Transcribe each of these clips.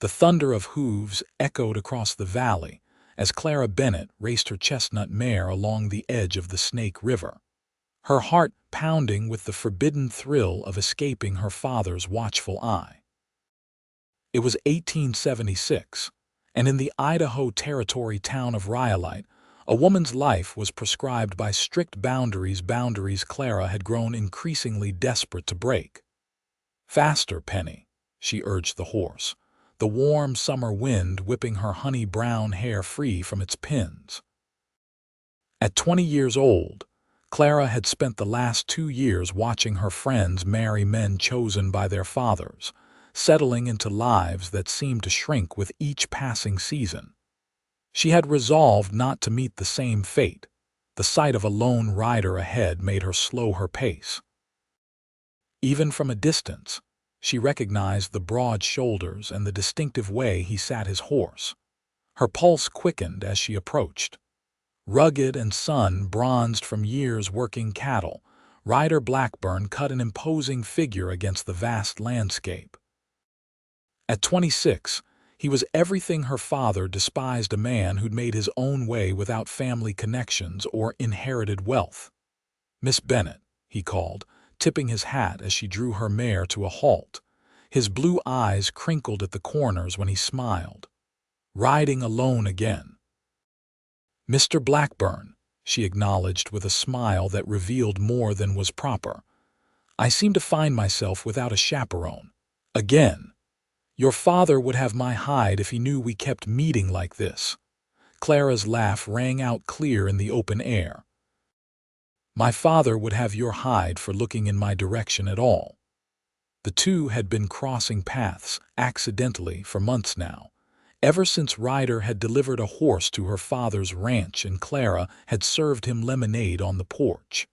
The thunder of hooves echoed across the valley as Clara Bennett raced her chestnut mare along the edge of the Snake River, her heart pounding with the forbidden thrill of escaping her father's watchful eye. It was 1876, and in the Idaho Territory town of Rhyolite, a woman's life was prescribed by strict boundaries Clara had grown increasingly desperate to break. "Faster, Penny," she urged the horse, the warm summer wind whipping her honey-brown hair free from its pins. At 20 years old, Clara had spent the last 2 years watching her friends marry men chosen by their fathers, settling into lives that seemed to shrink with each passing season. She had resolved not to meet the same fate. The sight of a lone rider ahead made her slow her pace. Even from a distance, she recognized the broad shoulders and the distinctive way he sat his horse. Her pulse quickened as she approached. Rugged and sun-bronzed from years working cattle, Ryder Blackburn cut an imposing figure against the vast landscape. At 26, he was everything her father despised: a man who'd made his own way without family connections or inherited wealth. "Miss Bennett," he called, tipping his hat as she drew her mare to a halt. His blue eyes crinkled at the corners when he smiled. "Riding alone again?" "Mr. Blackburn," she acknowledged with a smile that revealed more than was proper. "I seem to find myself without a chaperone. Again. Your father would have my hide if he knew we kept meeting like this." Clara's laugh rang out clear in the open air. "My father would have your hide for looking in my direction at all." The two had been crossing paths, accidentally, for months now, ever since Ryder had delivered a horse to her father's ranch and Clara had served him lemonade on the porch.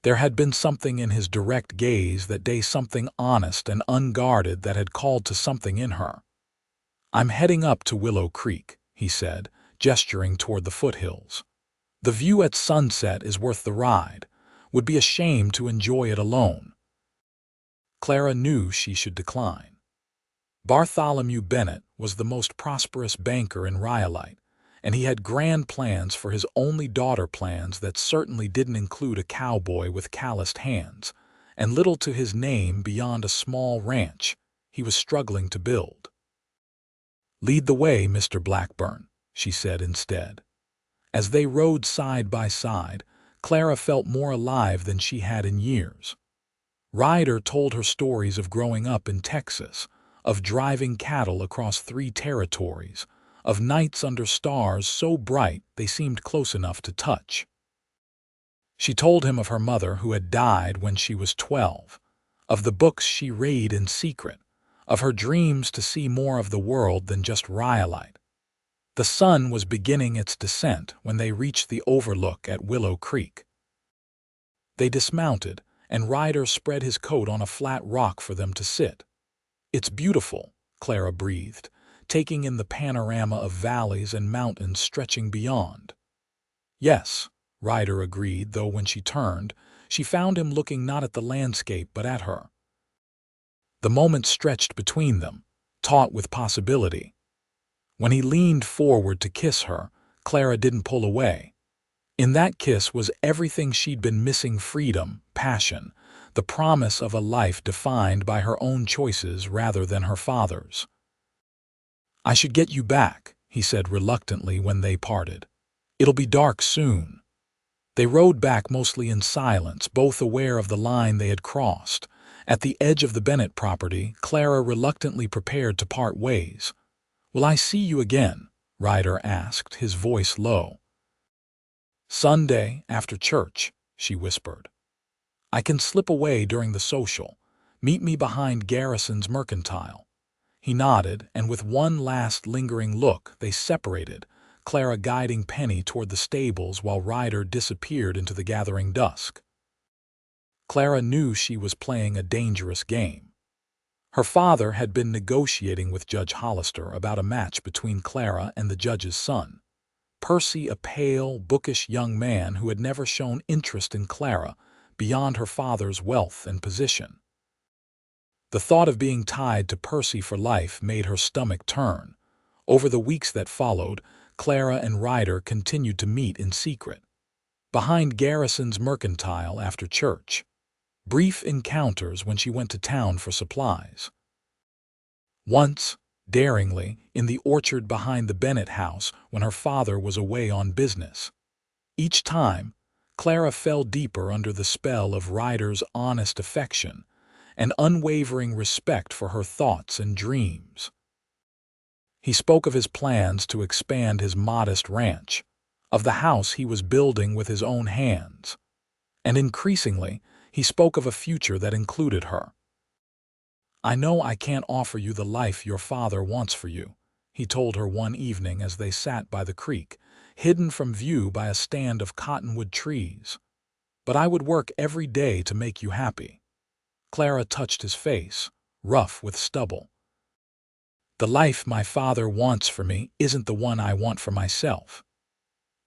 There had been something in his direct gaze that day, something honest and unguarded that had called to something in her. "I'm heading up to Willow Creek," he said, gesturing toward the foothills. "The view at sunset is worth the ride. Would be a shame to enjoy it alone." Clara knew she should decline. Bartholomew Bennett was the most prosperous banker in Rhyolite, and he had grand plans for his only daughter, plans that certainly didn't include a cowboy with calloused hands, and little to his name beyond a small ranch he was struggling to build. "Lead the way, Mr. Blackburn," she said instead. As they rode side by side, Clara felt more alive than she had in years. Ryder told her stories of growing up in Texas, of driving cattle across 3 territories, of nights under stars so bright they seemed close enough to touch. She told him of her mother who had died when she was 12, of the books she read in secret, of her dreams to see more of the world than just Rhyolite. The sun was beginning its descent when they reached the overlook at Willow Creek. They dismounted, and Ryder spread his coat on a flat rock for them to sit. "It's beautiful," Clara breathed, taking in the panorama of valleys and mountains stretching beyond. "Yes," Ryder agreed, though when she turned, she found him looking not at the landscape but at her. The moment stretched between them, taut with possibility. When he leaned forward to kiss her, Clara didn't pull away. In that kiss was everything she'd been missing: freedom, passion, the promise of a life defined by her own choices rather than her father's. "I should get you back," he said reluctantly when they parted. "It'll be dark soon." They rode back mostly in silence, both aware of the line they had crossed. At the edge of the Bennett property, Clara reluctantly prepared to part ways. "Will I see you again?" Ryder asked, his voice low. "Sunday, after church," she whispered. "I can slip away during the social. Meet me behind Garrison's Mercantile." He nodded, and with one last lingering look, they separated, Clara guiding Penny toward the stables while Ryder disappeared into the gathering dusk. Clara knew she was playing a dangerous game. Her father had been negotiating with Judge Hollister about a match between Clara and the judge's son. Percy, a pale, bookish young man who had never shown interest in Clara beyond her father's wealth and position. The thought of being tied to Percy for life made her stomach turn. Over the weeks that followed, Clara and Ryder continued to meet in secret, behind Garrison's mercantile after church. Brief encounters when she went to town for supplies. Once, daringly, in the orchard behind the Bennett house when her father was away on business. Each time, Clara fell deeper under the spell of Ryder's honest affection and unwavering respect for her thoughts and dreams. He spoke of his plans to expand his modest ranch, of the house he was building with his own hands, and increasingly, he spoke of a future that included her. "I know I can't offer you the life your father wants for you," he told her one evening as they sat by the creek, hidden from view by a stand of cottonwood trees. "But I would work every day to make you happy." Clara touched his face, rough with stubble. "The life my father wants for me isn't the one I want for myself."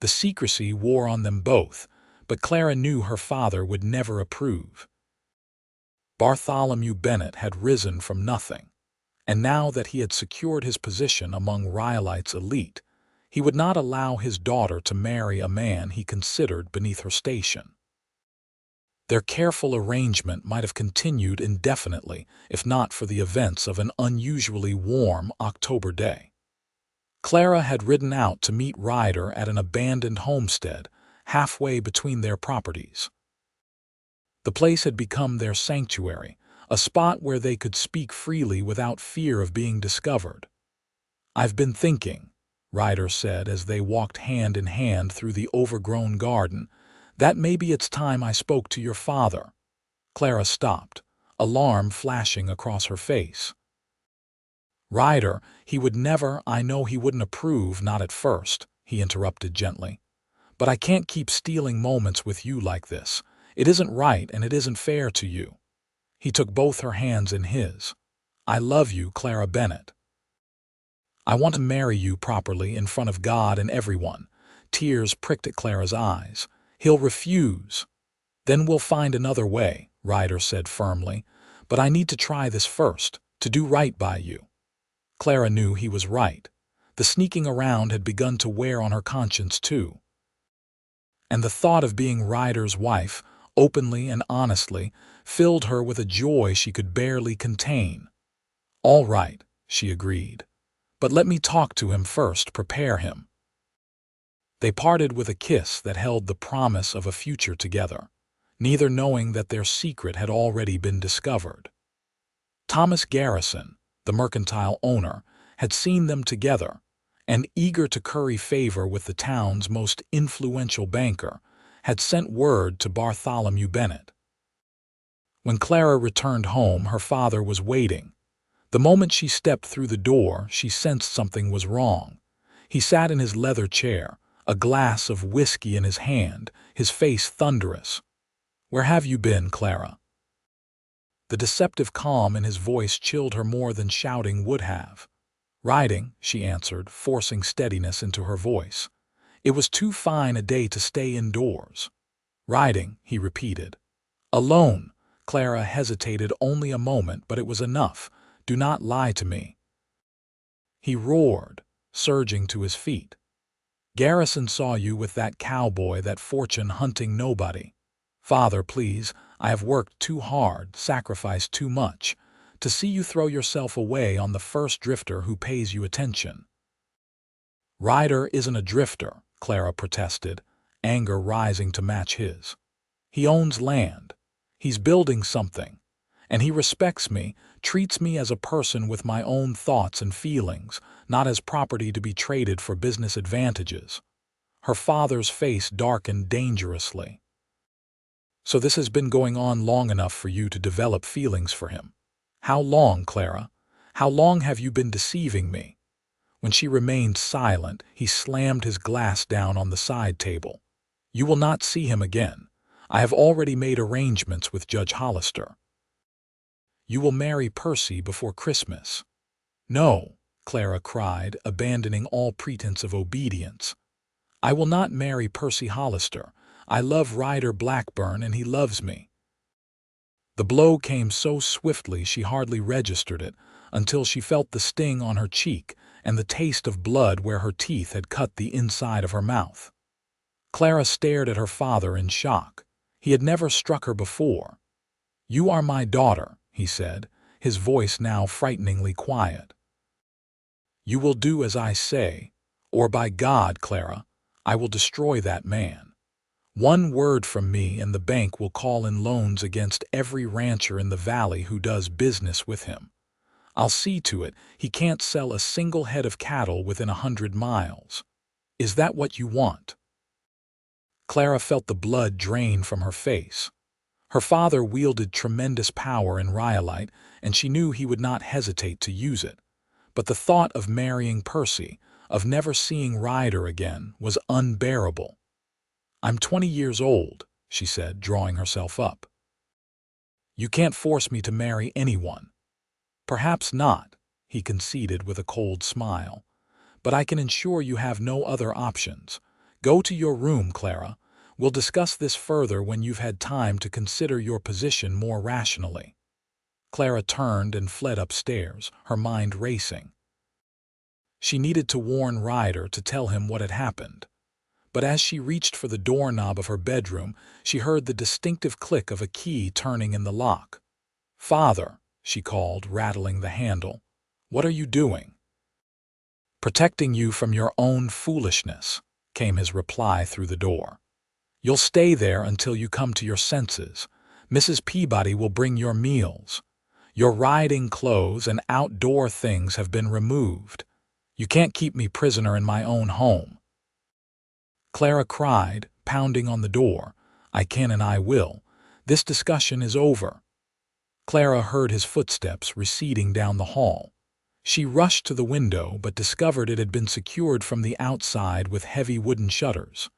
The secrecy wore on them both, but Clara knew her father would never approve. Bartholomew Bennett had risen from nothing, and now that he had secured his position among Ryelites' elite, he would not allow his daughter to marry a man he considered beneath her station. Their careful arrangement might have continued indefinitely if not for the events of an unusually warm October day. Clara had ridden out to meet Ryder at an abandoned homestead halfway between their properties. The place had become their sanctuary, a spot where they could speak freely without fear of being discovered. "I've been thinking," Ryder said as they walked hand in hand through the overgrown garden, "that maybe it's time I spoke to your father." Clara stopped, alarm flashing across her face. "Ryder, he would never, I know he wouldn't approve, not at first," he interrupted gently. "But I can't keep stealing moments with you like this. It isn't right and it isn't fair to you." He took both her hands in his. "I love you, Clara Bennett. I want to marry you properly in front of God and everyone." Tears pricked at Clara's eyes. "He'll refuse." "Then we'll find another way," Ryder said firmly. "But I need to try this first, to do right by you." Clara knew he was right. The sneaking around had begun to wear on her conscience too. And the thought of being Ryder's wife, openly and honestly, filled her with a joy she could barely contain. "All right," she agreed. "But let me talk to him first, prepare him." They parted with a kiss that held the promise of a future together, neither knowing that their secret had already been discovered. Thomas Garrison, the mercantile owner, had seen them together, and eager to curry favor with the town's most influential banker, had sent word to Bartholomew Bennett. When Clara returned home, her father was waiting. The moment she stepped through the door, she sensed something was wrong. He sat in his leather chair, a glass of whiskey in his hand, his face thunderous. "Where have you been, Clara?" The deceptive calm in his voice chilled her more than shouting would have. "Riding," she answered, forcing steadiness into her voice. "It was too fine a day to stay indoors." "Riding," he repeated. "Alone." Clara hesitated only a moment, but it was enough. "Do not lie to me." He roared, surging to his feet. "Garrison saw you with that cowboy, that fortune-hunting nobody. Father, please, I have worked too hard, sacrificed too much, to see you throw yourself away on the first drifter who pays you attention." "Ryder isn't a drifter," Clara protested, anger rising to match his. "He owns land. He's building something. And he respects me, treats me as a person with my own thoughts and feelings, not as property to be traded for business advantages." Her father's face darkened dangerously. "So this has been going on long enough for you to develop feelings for him. How long, Clara? How long have you been deceiving me?" When she remained silent, he slammed his glass down on the side table. "You will not see him again. I have already made arrangements with Judge Hollister. You will marry Percy before Christmas." "No," Clara cried, abandoning all pretense of obedience. "I will not marry Percy Hollister. I love Ryder Blackburn and he loves me." The blow came so swiftly she hardly registered it until she felt the sting on her cheek and the taste of blood where her teeth had cut the inside of her mouth. Clara stared at her father in shock. He had never struck her before. "You are my daughter," he said, his voice now frighteningly quiet. "You will do as I say, or by God, Clara, I will destroy that man. One word from me and the bank will call in loans against every rancher in the valley who does business with him. I'll see to it he can't sell a single head of cattle within 100 miles. Is that what you want?" Clara felt the blood drain from her face. Her father wielded tremendous power in Rhyolite, and she knew he would not hesitate to use it. But the thought of marrying Percy, of never seeing Ryder again, was unbearable. "I'm 20 years old," she said, drawing herself up. "You can't force me to marry anyone." "Perhaps not," he conceded with a cold smile. "But I can ensure you have no other options. Go to your room, Clara. We'll discuss this further when you've had time to consider your position more rationally." Clara turned and fled upstairs, her mind racing. She needed to warn Ryder, to tell him what had happened. But as she reached for the doorknob of her bedroom, she heard the distinctive click of a key turning in the lock. "Father," she called, rattling the handle, "what are you doing?" "Protecting you from your own foolishness," came his reply through the door. "You'll stay there until you come to your senses. Mrs. Peabody will bring your meals. Your riding clothes and outdoor things have been removed. You can't keep me prisoner in my own home." Clara cried, pounding on the door, "I can and I will. This discussion is over." Clara heard his footsteps receding down the hall. She rushed to the window but discovered it had been secured from the outside with heavy wooden shutters.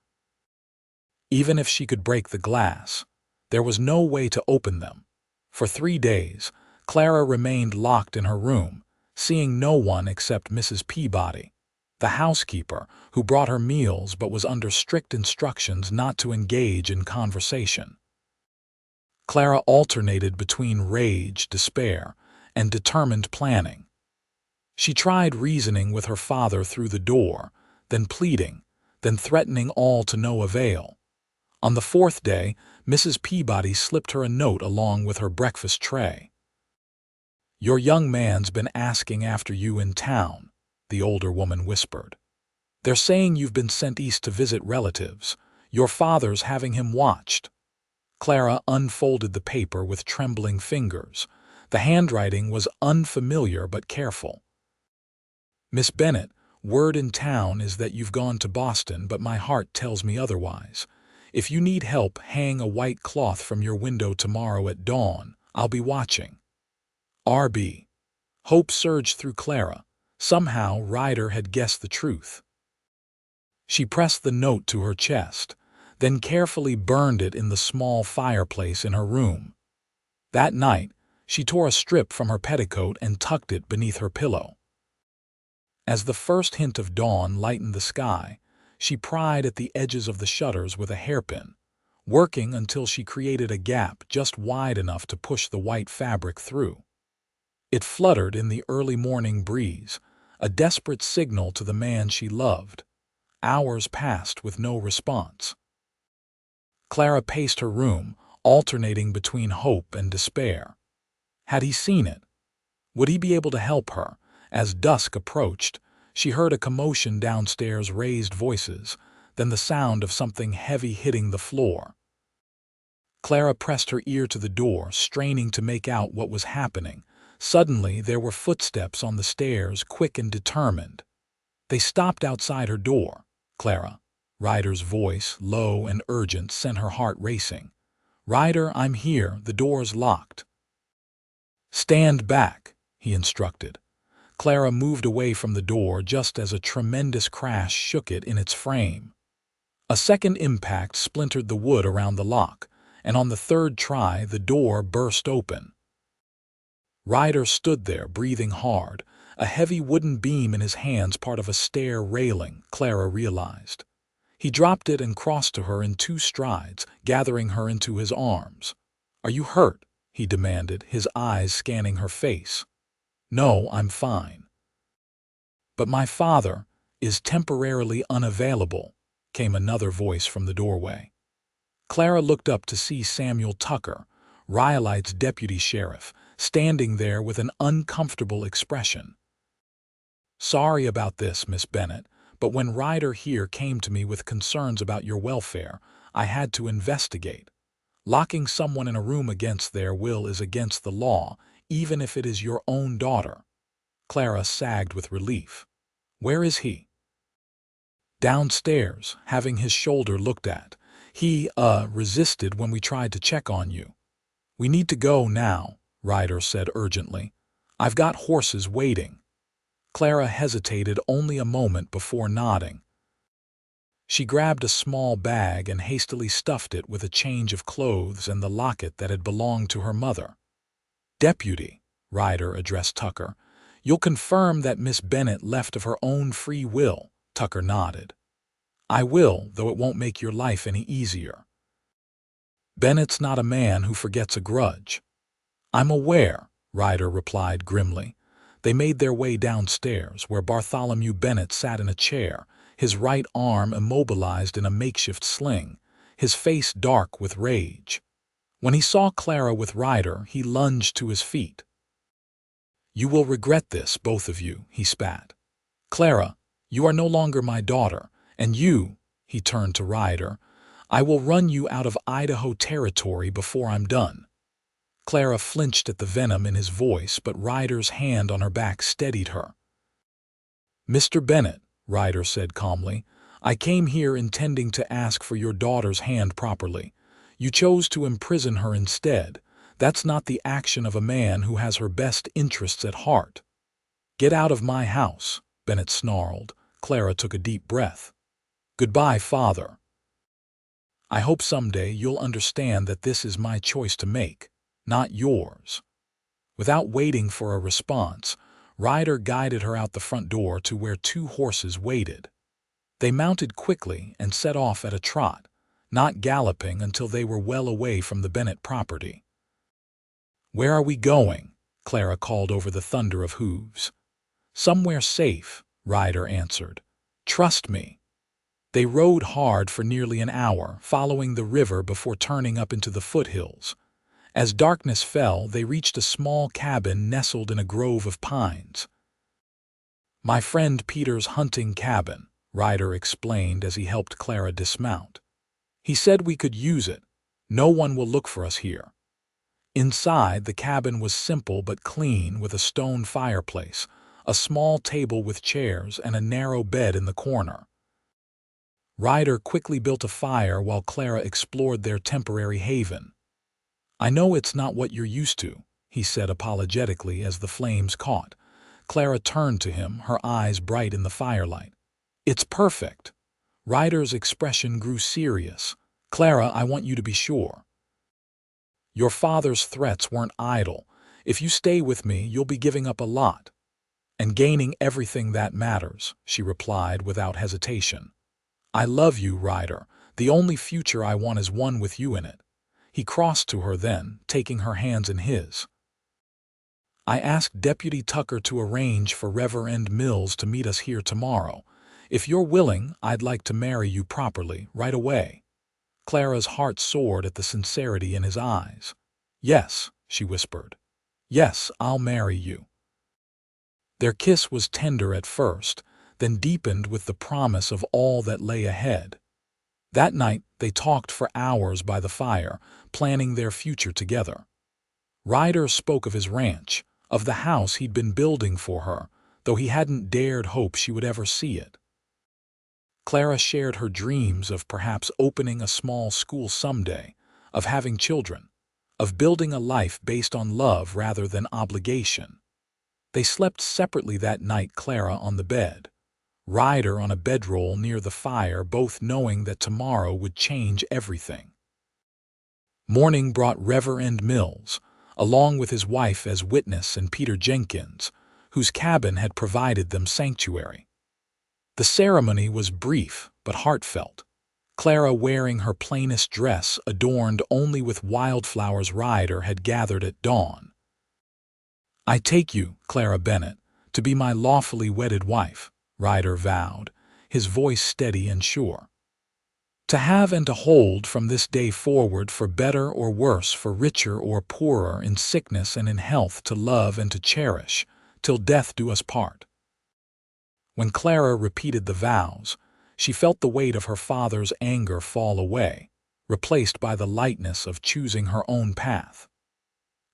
Even if she could break the glass, there was no way to open them. For 3 days, Clara remained locked in her room, seeing no one except Mrs. Peabody, the housekeeper, who brought her meals but was under strict instructions not to engage in conversation. Clara alternated between rage, despair, and determined planning. She tried reasoning with her father through the door, then pleading, then threatening, all to no avail. On the 4th day, Mrs. Peabody slipped her a note along with her breakfast tray. "Your young man's been asking after you in town," the older woman whispered. "They're saying you've been sent east to visit relatives. Your father's having him watched." Clara unfolded the paper with trembling fingers. The handwriting was unfamiliar but careful. "Miss Bennett, word in town is that you've gone to Boston, but my heart tells me otherwise. If you need help, hang a white cloth from your window tomorrow at dawn. I'll be watching. R.B." Hope surged through Clara. Somehow Ryder had guessed the truth. She pressed the note to her chest, then carefully burned it in the small fireplace in her room. That night, she tore a strip from her petticoat and tucked it beneath her pillow. As the first hint of dawn lightened the sky, she pried at the edges of the shutters with a hairpin, working until she created a gap just wide enough to push the white fabric through. It fluttered in the early morning breeze, a desperate signal to the man she loved. Hours passed with no response. Clara paced her room, alternating between hope and despair. Had he seen it? Would he be able to help her? As dusk approached, she heard a commotion downstairs, raised voices, then the sound of something heavy hitting the floor. Clara pressed her ear to the door, straining to make out what was happening. Suddenly, there were footsteps on the stairs, quick and determined. They stopped outside her door. "Clara." Ryder's voice, low and urgent, sent her heart racing. "Ryder, I'm here. The door's locked." "Stand back," he instructed. Clara moved away from the door just as a tremendous crash shook it in its frame. A second impact splintered the wood around the lock, and on the third try the door burst open. Ryder stood there, breathing hard, a heavy wooden beam in his hands, part of a stair railing, Clara realized. He dropped it and crossed to her in 2 strides, gathering her into his arms. "Are you hurt?" he demanded, his eyes scanning her face. "No, I'm fine." "But my father is temporarily unavailable," came another voice from the doorway. Clara looked up to see Samuel Tucker, Rhyolite's deputy sheriff, standing there with an uncomfortable expression. "Sorry about this, Miss Bennett, but when Ryder here came to me with concerns about your welfare, I had to investigate. Locking someone in a room against their will is against the law, even if it is your own daughter." Clara sagged with relief. "Where is he?" "Downstairs, having his shoulder looked at. He, resisted when we tried to check on you." "We need to go now," Ryder said urgently. "I've got horses waiting." Clara hesitated only a moment before nodding. She grabbed a small bag and hastily stuffed it with a change of clothes and the locket that had belonged to her mother. "Deputy," Ryder addressed Tucker, "you'll confirm that Miss Bennett left of her own free will?" Tucker nodded. "I will, though it won't make your life any easier. Bennett's not a man who forgets a grudge." "I'm aware," Ryder replied grimly. They made their way downstairs, where Bartholomew Bennett sat in a chair, his right arm immobilized in a makeshift sling, his face dark with rage. When he saw Clara with Ryder, he lunged to his feet. "You will regret this, both of you," he spat. "Clara, you are no longer my daughter, and you," he turned to Ryder, "I will run you out of Idaho territory before I'm done." Clara flinched at the venom in his voice, but Ryder's hand on her back steadied her. "Mr. Bennett," Ryder said calmly, "I came here intending to ask for your daughter's hand properly. You chose to imprison her instead. That's not the action of a man who has her best interests at heart." "Get out of my house," Bennett snarled. Clara took a deep breath. "Goodbye, Father. I hope someday you'll understand that this is my choice to make, not yours." Without waiting for a response, Ryder guided her out the front door to where two horses waited. They mounted quickly and set off at a trot, not galloping until they were well away from the Bennett property. "Where are we going?" Clara called over the thunder of hooves. "Somewhere safe," Ryder answered. "Trust me." They rode hard for nearly an hour, following the river before turning up into the foothills. As darkness fell, they reached a small cabin nestled in a grove of pines. "My friend Peter's hunting cabin," Ryder explained as he helped Clara dismount. "He said we could use it. No one will look for us here." Inside, the cabin was simple but clean, with a stone fireplace, a small table with chairs, and a narrow bed in the corner. Ryder quickly built a fire while Clara explored their temporary haven. "I know it's not what you're used to," he said apologetically as the flames caught. Clara turned to him, her eyes bright in the firelight. "It's perfect." Ryder's expression grew serious. "Clara, I want you to be sure. Your father's threats weren't idle. If you stay with me, you'll be giving up a lot." "And gaining everything that matters," she replied without hesitation. "I love you, Ryder. The only future I want is one with you in it." He crossed to her then, taking her hands in his. "I asked Deputy Tucker to arrange for Reverend Mills to meet us here tomorrow. If you're willing, I'd like to marry you properly, right away." Clara's heart soared at the sincerity in his eyes. "Yes," she whispered. "Yes, I'll marry you." Their kiss was tender at first, then deepened with the promise of all that lay ahead. That night, they talked for hours by the fire, planning their future together. Ryder spoke of his ranch, of the house he'd been building for her, though he hadn't dared hope she would ever see it. Clara shared her dreams of perhaps opening a small school someday, of having children, of building a life based on love rather than obligation. They slept separately that night, Clara on the bed, Ryder on a bedroll near the fire, both knowing that tomorrow would change everything. Morning brought Reverend Mills, along with his wife as witness and Peter Jenkins, whose cabin had provided them sanctuary. The ceremony was brief but heartfelt. Clara wearing her plainest dress adorned only with wildflowers Ryder had gathered at dawn. "I take you, Clara Bennett, to be my lawfully wedded wife," Ryder vowed, his voice steady and sure. "To have and to hold from this day forward, for better or worse, for richer or poorer, in sickness and in health, to love and to cherish, till death do us part." When Clara repeated the vows, she felt the weight of her father's anger fall away, replaced by the lightness of choosing her own path.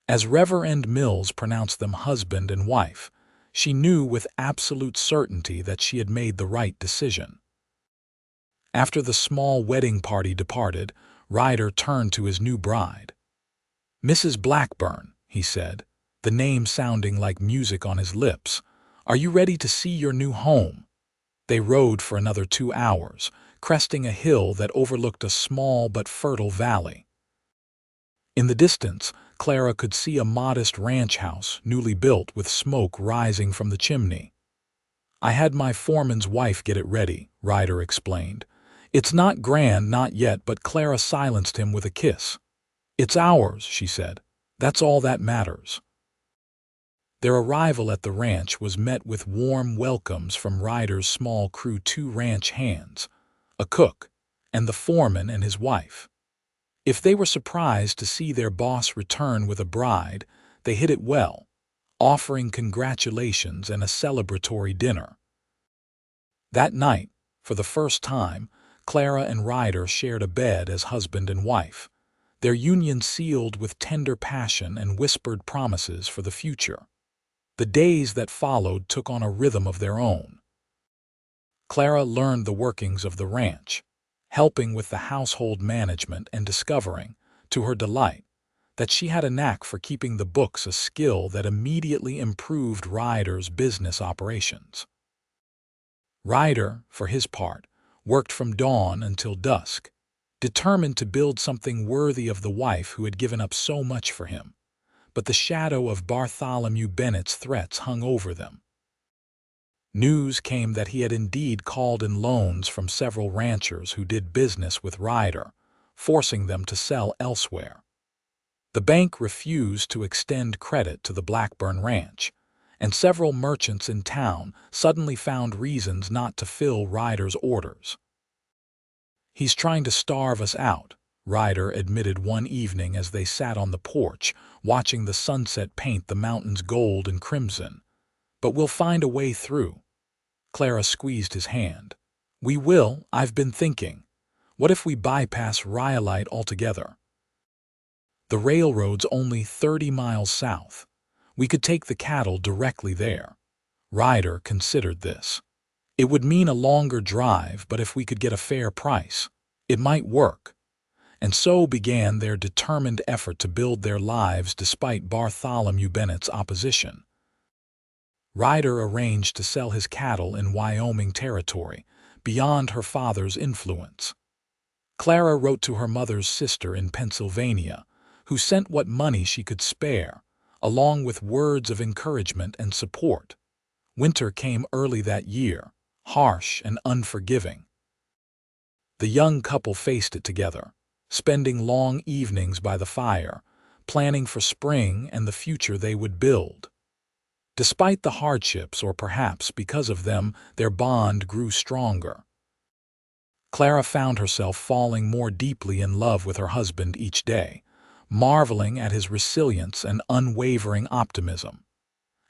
As Reverend Mills pronounced them husband and wife, she knew with absolute certainty that she had made the right decision. After the small wedding party departed, Ryder turned to his new bride. "Mrs. Blackburn," he said, the name sounding like music on his lips, "are you ready to see your new home?" They rode for another 2 hours, cresting a hill that overlooked a small but fertile valley. In the distance, Clara could see a modest ranch house, newly built, with smoke rising from the chimney. "I had my foreman's wife get it ready," Ryder explained. "It's not grand, not yet," but Clara silenced him with a kiss. "It's ours," she said. "That's all that matters." Their arrival at the ranch was met with warm welcomes from Ryder's small crew, 2 ranch hands, a cook, and the foreman and his wife. If they were surprised to see their boss return with a bride, they hid it well, offering congratulations and a celebratory dinner. That night, for the first time, Clara and Ryder shared a bed as husband and wife, their union sealed with tender passion and whispered promises for the future. The days that followed took on a rhythm of their own. Clara learned the workings of the ranch, helping with the household management and discovering, to her delight, that she had a knack for keeping the books, a skill that immediately improved Ryder's business operations. Ryder, for his part, worked from dawn until dusk, determined to build something worthy of the wife who had given up so much for him. But the shadow of Bartholomew Bennett's threats hung over them. News came that he had indeed called in loans from several ranchers who did business with Ryder, forcing them to sell elsewhere. The bank refused to extend credit to the Blackburn Ranch, and several merchants in town suddenly found reasons not to fill Ryder's orders. "He's trying to starve us out," Ryder admitted one evening as they sat on the porch, watching the sunset paint the mountains gold and crimson. "But we'll find a way through." Clara squeezed his hand. "We will. I've been thinking. What if we bypass Rhyolite altogether? The railroad's only 30 miles south. We could take the cattle directly there." Ryder considered this. "It would mean a longer drive, but if we could get a fair price, it might work." And so began their determined effort to build their lives despite Bartholomew Bennett's opposition. Ryder arranged to sell his cattle in Wyoming territory, beyond her father's influence. Clara wrote to her mother's sister in Pennsylvania, who sent what money she could spare, along with words of encouragement and support. Winter came early that year, harsh and unforgiving. The young couple faced it together, spending long evenings by the fire, planning for spring and the future they would build. Despite the hardships, or perhaps because of them, their bond grew stronger. Clara found herself falling more deeply in love with her husband each day, marveling at his resilience and unwavering optimism.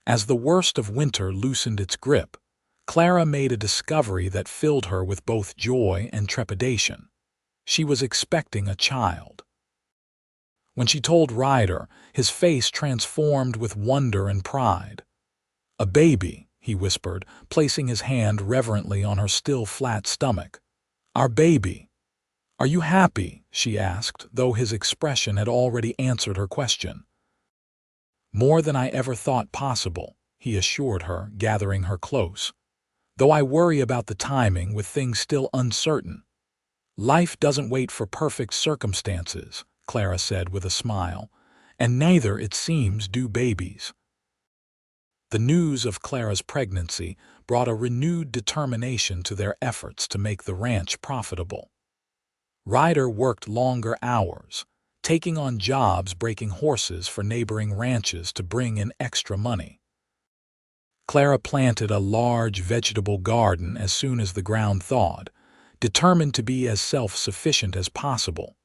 As the worst of winter loosened its grip, Clara made a discovery that filled her with both joy and trepidation. She was expecting a child. When she told Ryder, his face transformed with wonder and pride. "A baby," he whispered, placing his hand reverently on her still flat stomach. "Our baby." "Are you happy?" she asked, though his expression had already answered her question. "More than I ever thought possible," he assured her, gathering her close. "Though I worry about the timing, with things still uncertain." "Life doesn't wait for perfect circumstances," Clara said with a smile, "and neither, it seems, do babies." The news of Clara's pregnancy brought a renewed determination to their efforts to make the ranch profitable. Ryder worked longer hours, taking on jobs breaking horses for neighboring ranches to bring in extra money. Clara planted a large vegetable garden as soon as the ground thawed, determined to be as self-sufficient as possible.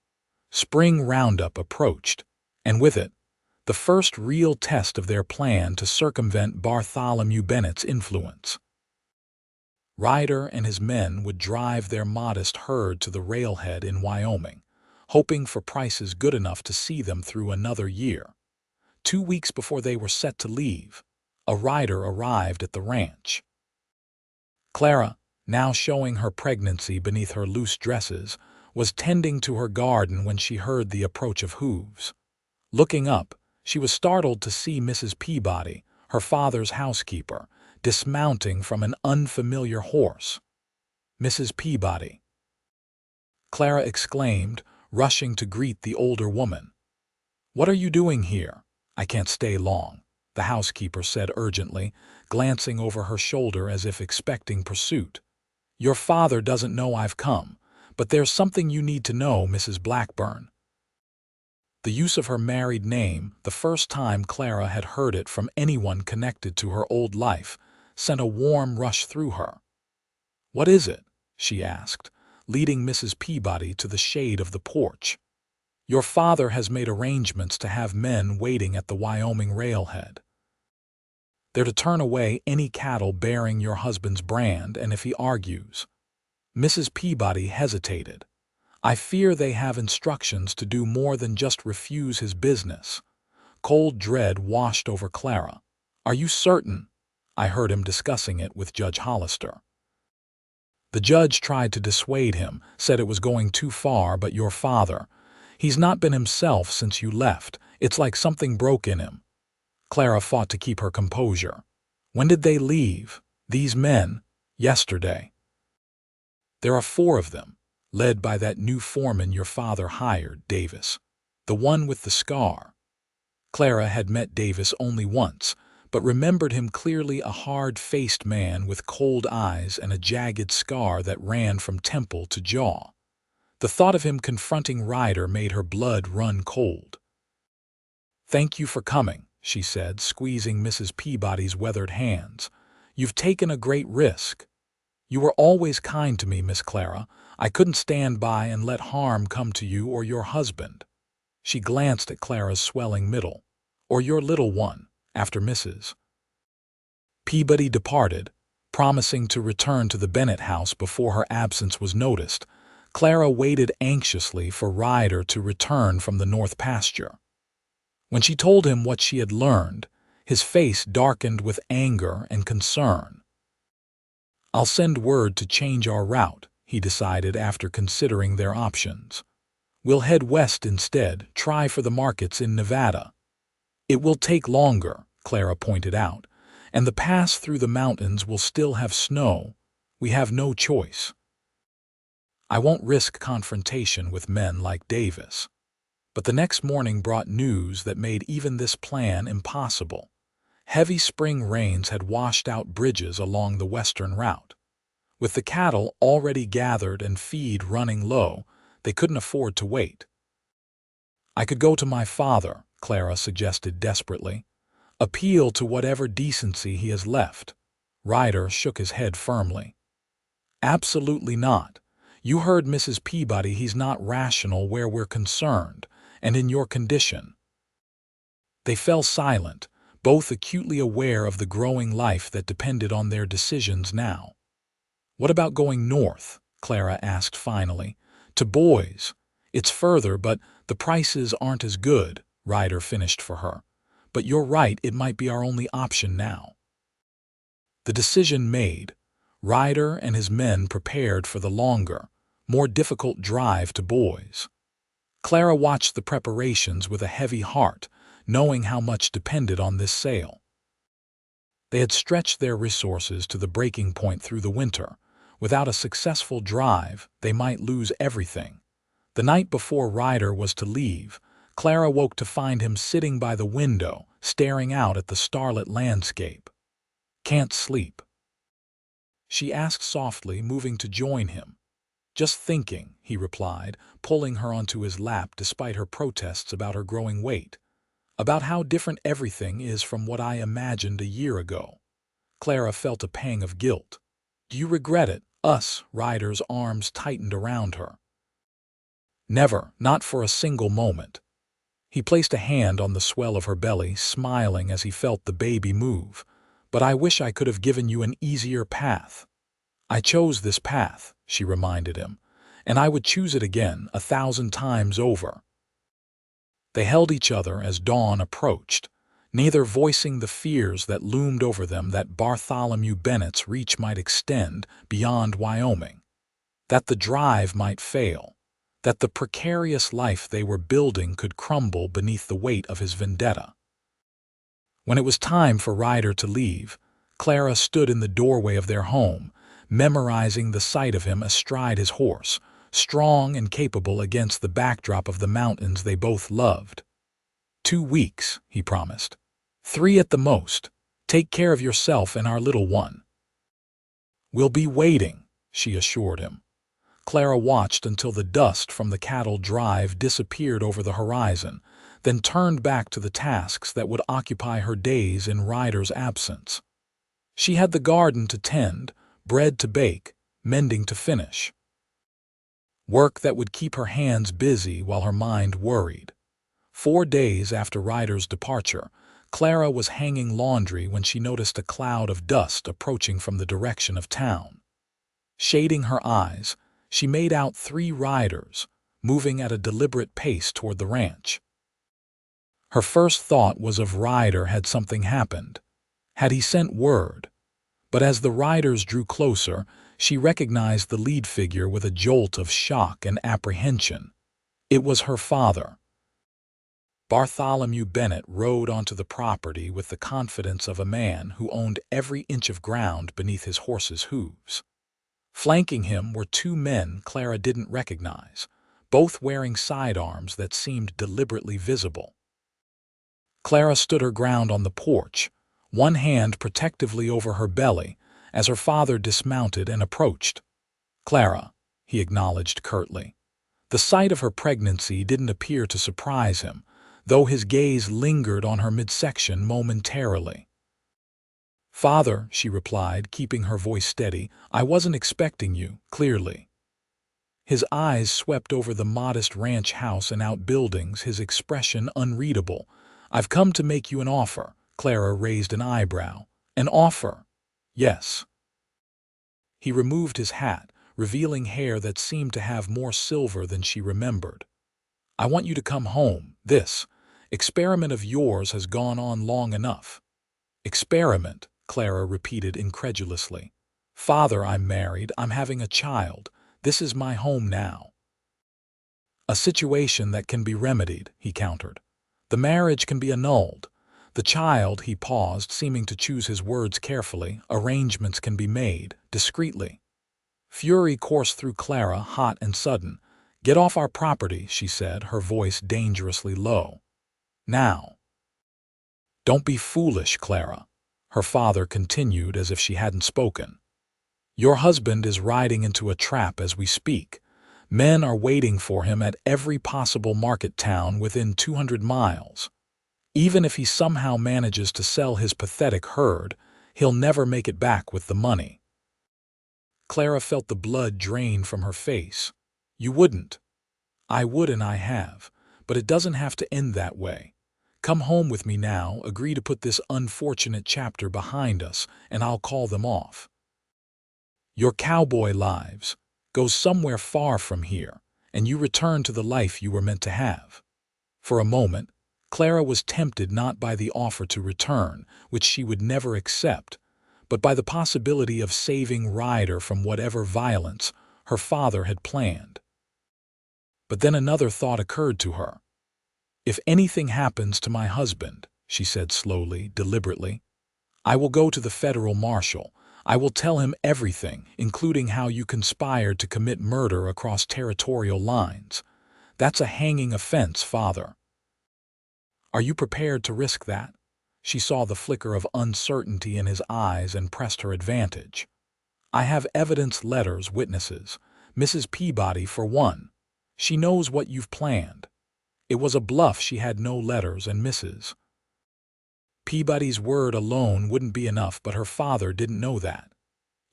Spring roundup approached, and with it, the first real test of their plan to circumvent Bartholomew Bennett's influence. Ryder and his men would drive their modest herd to the railhead in Wyoming, hoping for prices good enough to see them through another year. 2 weeks before they were set to leave, a rider arrived at the ranch. Clara, now showing her pregnancy beneath her loose dresses, was tending to her garden when she heard the approach of hooves. Looking up, she was startled to see Mrs. Peabody, her father's housekeeper, dismounting from an unfamiliar horse. "Mrs. Peabody," Clara exclaimed, rushing to greet the older woman. "What are you doing here?" "I can't stay long," the housekeeper said urgently, glancing over her shoulder as if expecting pursuit. "Your father doesn't know I've come, but there's something you need to know, Mrs. Blackburn." The use of her married name, the first time Clara had heard it from anyone connected to her old life, sent a warm rush through her. "What is it?" she asked, leading Mrs. Peabody to the shade of the porch. "Your father has made arrangements to have men waiting at the Wyoming railhead. They're to turn away any cattle bearing your husband's brand, and if he argues—" Mrs. Peabody hesitated. "I fear they have instructions to do more than just refuse his business." Cold dread washed over Clara. "Are you certain?" "I heard him discussing it with Judge Hollister. The judge tried to dissuade him, said it was going too far, but your father, he's not been himself since you left. It's like something broke in him." Clara fought to keep her composure. "When did they leave, these men?" "Yesterday. There are 4 of them, led by that new foreman your father hired, Davis. The one with the scar." Clara had met Davis only once, but remembered him clearly, a hard-faced man with cold eyes and a jagged scar that ran from temple to jaw. The thought of him confronting Ryder made her blood run cold. "Thank you for coming," she said, squeezing Mrs. Peabody's weathered hands. "You've taken a great risk. You were always kind to me, Miss Clara. I couldn't stand by and let harm come to you or your husband." She glanced at Clara's swelling middle. "Or your little one," after Mrs. Peabody departed, promising to return to the Bennett house before her absence was noticed. Clara waited anxiously for Ryder to return from the north pasture. When she told him what she had learned, his face darkened with anger and concern. "I'll send word to change our route," he decided after considering their options. "We'll head west instead, try for the markets in Nevada." "It will take longer," Clara pointed out, "and the pass through the mountains will still have snow. We have no choice." "I won't risk confrontation with men like Davis." But the next morning brought news that made even this plan impossible. Heavy spring rains had washed out bridges along the western route. With the cattle already gathered and feed running low, they couldn't afford to wait. "I could go to my father," Clara suggested desperately. "Appeal to whatever decency he has left." Ryder shook his head firmly. "Absolutely not. You heard Mrs. Peabody. He's not rational where we're concerned, and in your condition." They fell silent, both acutely aware of the growing life that depended on their decisions now. "What about going north?" Clara asked finally. "To Boise. It's further, but the prices aren't as good," Ryder finished for her. "But you're right, it might be our only option now." The decision made, Ryder and his men prepared for the longer, more difficult drive to Boise. Clara watched the preparations with a heavy heart, knowing how much depended on this sale. They had stretched their resources to the breaking point through the winter. Without a successful drive, they might lose everything. The night before Ryder was to leave, Clara woke to find him sitting by the window, staring out at the starlit landscape. "Can't sleep?" she asked softly, moving to join him. Just thinking, he replied, pulling her onto his lap despite her protests about her growing weight. About how different everything is from what I imagined a year ago. Clara felt a pang of guilt. Do you regret it? Ryder's arms tightened around her. Never, not for a single moment. He placed a hand on the swell of her belly, smiling as he felt the baby move. But I wish I could have given you an easier path. I chose this path, she reminded him, and I would choose it again 1,000 times over. They held each other as dawn approached, neither voicing the fears that loomed over them that Bartholomew Bennett's reach might extend beyond Wyoming, that the drive might fail, that the precarious life they were building could crumble beneath the weight of his vendetta. When it was time for Ryder to leave, Clara stood in the doorway of their home, memorizing the sight of him astride his horse, strong and capable against the backdrop of the mountains they both loved. 2 weeks, he promised. 3 at the most. Take care of yourself and our little one. We'll be waiting, she assured him. Clara watched until the dust from the cattle drive disappeared over the horizon, then turned back to the tasks that would occupy her days in Ryder's absence. She had the garden to tend, bread to bake, mending to finish. Work that would keep her hands busy while her mind worried. 4 days after Ryder's departure, Clara was hanging laundry when she noticed a cloud of dust approaching from the direction of town. Shading her eyes, she made out 3 riders, moving at a deliberate pace toward the ranch. Her first thought was if Ryder had something happened. Had he sent word? But as the riders drew closer, she recognized the lead figure with a jolt of shock and apprehension. It was her father. Bartholomew Bennett rode onto the property with the confidence of a man who owned every inch of ground beneath his horse's hooves. Flanking him were 2 men Clara didn't recognize, both wearing sidearms that seemed deliberately visible. Clara stood her ground on the porch, one hand protectively over her belly, as her father dismounted and approached. Clara, he acknowledged curtly. The sight of her pregnancy didn't appear to surprise him, though his gaze lingered on her midsection momentarily. Father, she replied, keeping her voice steady, I wasn't expecting you, clearly. His eyes swept over the modest ranch house and outbuildings, his expression unreadable. I've come to make you an offer. Clara raised an eyebrow. An offer? Yes. He removed his hat, revealing hair that seemed to have more silver than she remembered. I want you to come home. This experiment of yours has gone on long enough. Experiment, Clara repeated incredulously. Father, I'm married. I'm having a child. This is my home now. A situation that can be remedied, he countered. The marriage can be annulled. The child, he paused, seeming to choose his words carefully, arrangements can be made, discreetly. Fury coursed through Clara, hot and sudden. Get off our property, she said, her voice dangerously low. Now. Don't be foolish, Clara, her father continued as if she hadn't spoken. Your husband is riding into a trap as we speak. Men are waiting for him at every possible market town within 200 miles. Even if he somehow manages to sell his pathetic herd, he'll never make it back with the money. Clara felt the blood drain from her face. You wouldn't. I would and I have, but it doesn't have to end that way. Come home with me now, agree to put this unfortunate chapter behind us, and I'll call them off. Your cowboy lives go somewhere far from here, and you return to the life you were meant to have. For a moment, Clara was tempted not by the offer to return, which she would never accept, but by the possibility of saving Ryder from whatever violence her father had planned. But then another thought occurred to her. If anything happens to my husband, she said slowly, deliberately, I will go to the federal marshal. I will tell him everything, including how you conspired to commit murder across territorial lines. That's a hanging offense, Father. Are you prepared to risk that? She saw the flicker of uncertainty in his eyes and pressed her advantage. I have evidence, letters, witnesses. Mrs. Peabody, for one. She knows what you've planned." It was a bluff. She had no letters, and Mrs. Peabody's word alone wouldn't be enough, but her father didn't know that.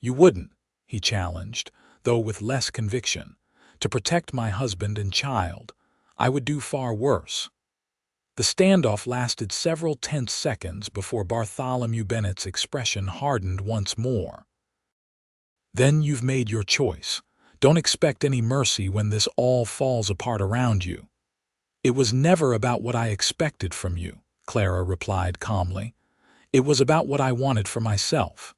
"You wouldn't," he challenged, though with less conviction. "To protect my husband and child, I would do far worse." The standoff lasted several tense seconds before Bartholomew Bennett's expression hardened once more. "Then you've made your choice. Don't expect any mercy when this all falls apart around you." "It was never about what I expected from you," Clara replied calmly. "It was about what I wanted for myself."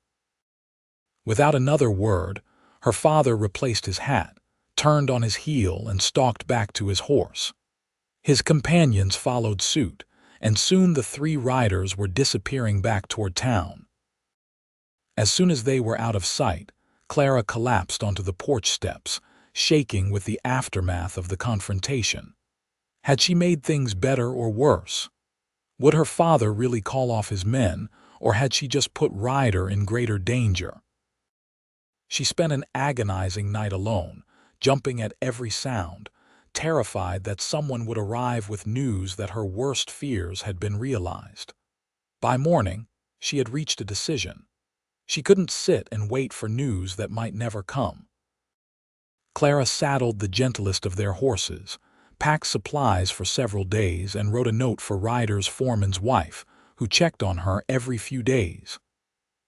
Without another word, her father replaced his hat, turned on his heel, and stalked back to his horse. His companions followed suit, and soon the three riders were disappearing back toward town. As soon as they were out of sight, Clara collapsed onto the porch steps, shaking with the aftermath of the confrontation. Had she made things better or worse? Would her father really call off his men, or had she just put Ryder in greater danger? She spent an agonizing night alone, jumping at every sound, terrified that someone would arrive with news that her worst fears had been realized. By morning, she had reached a decision. She couldn't sit and wait for news that might never come. Clara saddled the gentlest of their horses, packed supplies for several days, and wrote a note for Ryder's foreman's wife, who checked on her every few days.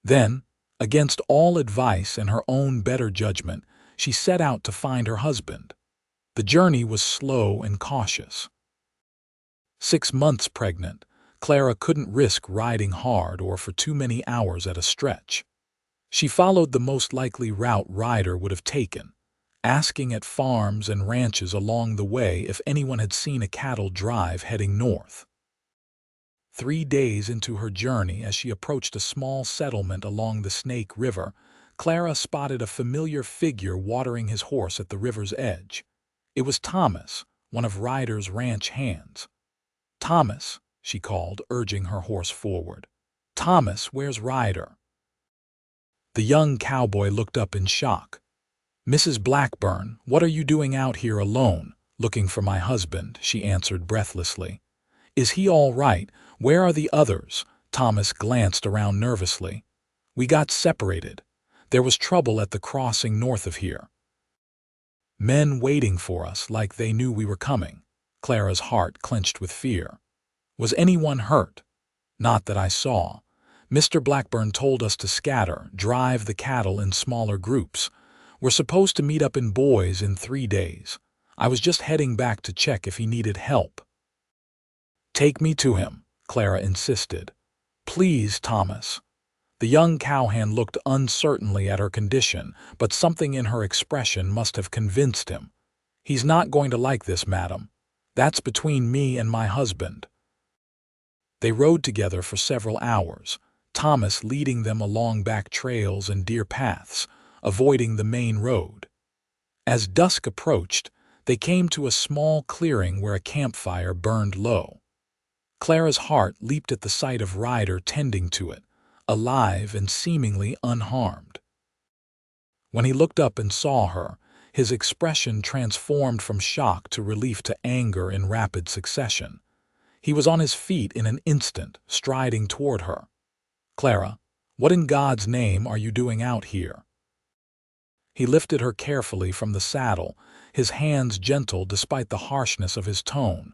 Then, against all advice and her own better judgment, she set out to find her husband. The journey was slow and cautious. 6 months pregnant, Clara couldn't risk riding hard or for too many hours at a stretch. She followed the most likely route Ryder would have taken, asking at farms and ranches along the way if anyone had seen a cattle drive heading north. 3 days into her journey, as she approached a small settlement along the Snake River, Clara spotted a familiar figure watering his horse at the river's edge. It was Thomas, one of Ryder's ranch hands. "Thomas," she called, urging her horse forward. "Thomas, where's Ryder?" The young cowboy looked up in shock. "Mrs. Blackburn, what are you doing out here alone?" "Looking for my husband," she answered breathlessly. "Is he all right? Where are the others?" Thomas glanced around nervously. "We got separated. There was trouble at the crossing north of here. Men waiting for us like they knew we were coming." Clara's heart clenched with fear. "Was anyone hurt?" "Not that I saw. Mr. Blackburn told us to scatter, drive the cattle in smaller groups. We're supposed to meet up in Boys in 3 days. I was just heading back to check if he needed help." "Take me to him," Clara insisted. "Please, Thomas." The young cowhand looked uncertainly at her condition, but something in her expression must have convinced him. "He's not going to like this, madam. That's between me and my husband." They rode together for several hours, Thomas leading them along back trails and deer paths, avoiding the main road. As dusk approached, they came to a small clearing where a campfire burned low. Clara's heart leaped at the sight of Ryder tending to it, alive and seemingly unharmed. When he looked up and saw her, his expression transformed from shock to relief to anger in rapid succession. He was on his feet in an instant, striding toward her. "Clara, what in God's name are you doing out here?" He lifted her carefully from the saddle, his hands gentle despite the harshness of his tone.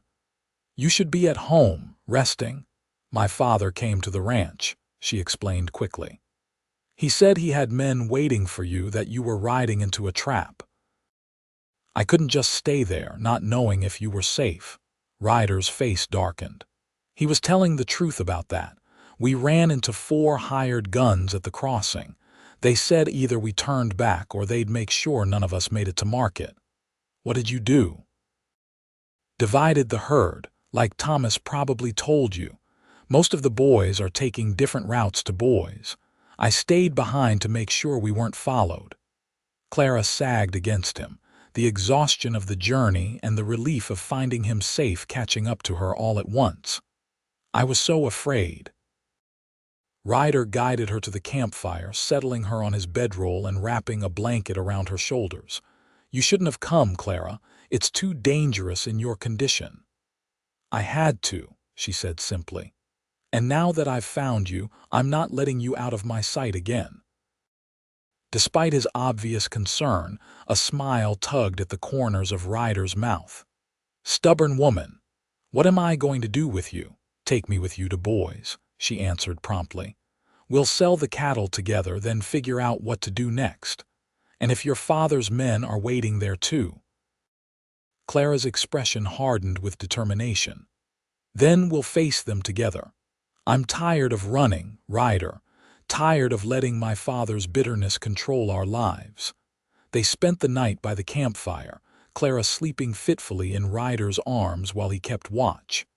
"You should be at home, resting. My father came to the ranch," she explained quickly. "He said he had men waiting for you, that you were riding into a trap. I couldn't just stay there, not knowing if you were safe." Ryder's face darkened. He was telling the truth about that. "We ran into 4 hired guns at the crossing. They said either we turned back or they'd make sure none of us made it to market." "What did you do?" "Divided the herd, like Thomas probably told you. Most of the boys are taking different routes to Boys. I stayed behind to make sure we weren't followed." Clara sagged against him, the exhaustion of the journey and the relief of finding him safe catching up to her all at once. "I was so afraid." Ryder guided her to the campfire, settling her on his bedroll and wrapping a blanket around her shoulders. You shouldn't have come, Clara. It's too dangerous in your condition." "I had to," she said simply. "And now that I've found you, I'm not letting you out of my sight again." Despite his obvious concern, a smile tugged at the corners of Ryder's mouth. "Stubborn woman. What am I going to do with you?" "Take me with you to Boise," she answered promptly. "We'll sell the cattle together, then figure out what to do next. And if your father's men are waiting there too." Clara's expression hardened with determination. "Then we'll face them together. I'm tired of running, Ryder. Tired of letting my father's bitterness control our lives." They spent the night by the campfire, Clara sleeping fitfully in Ryder's arms while he kept watch.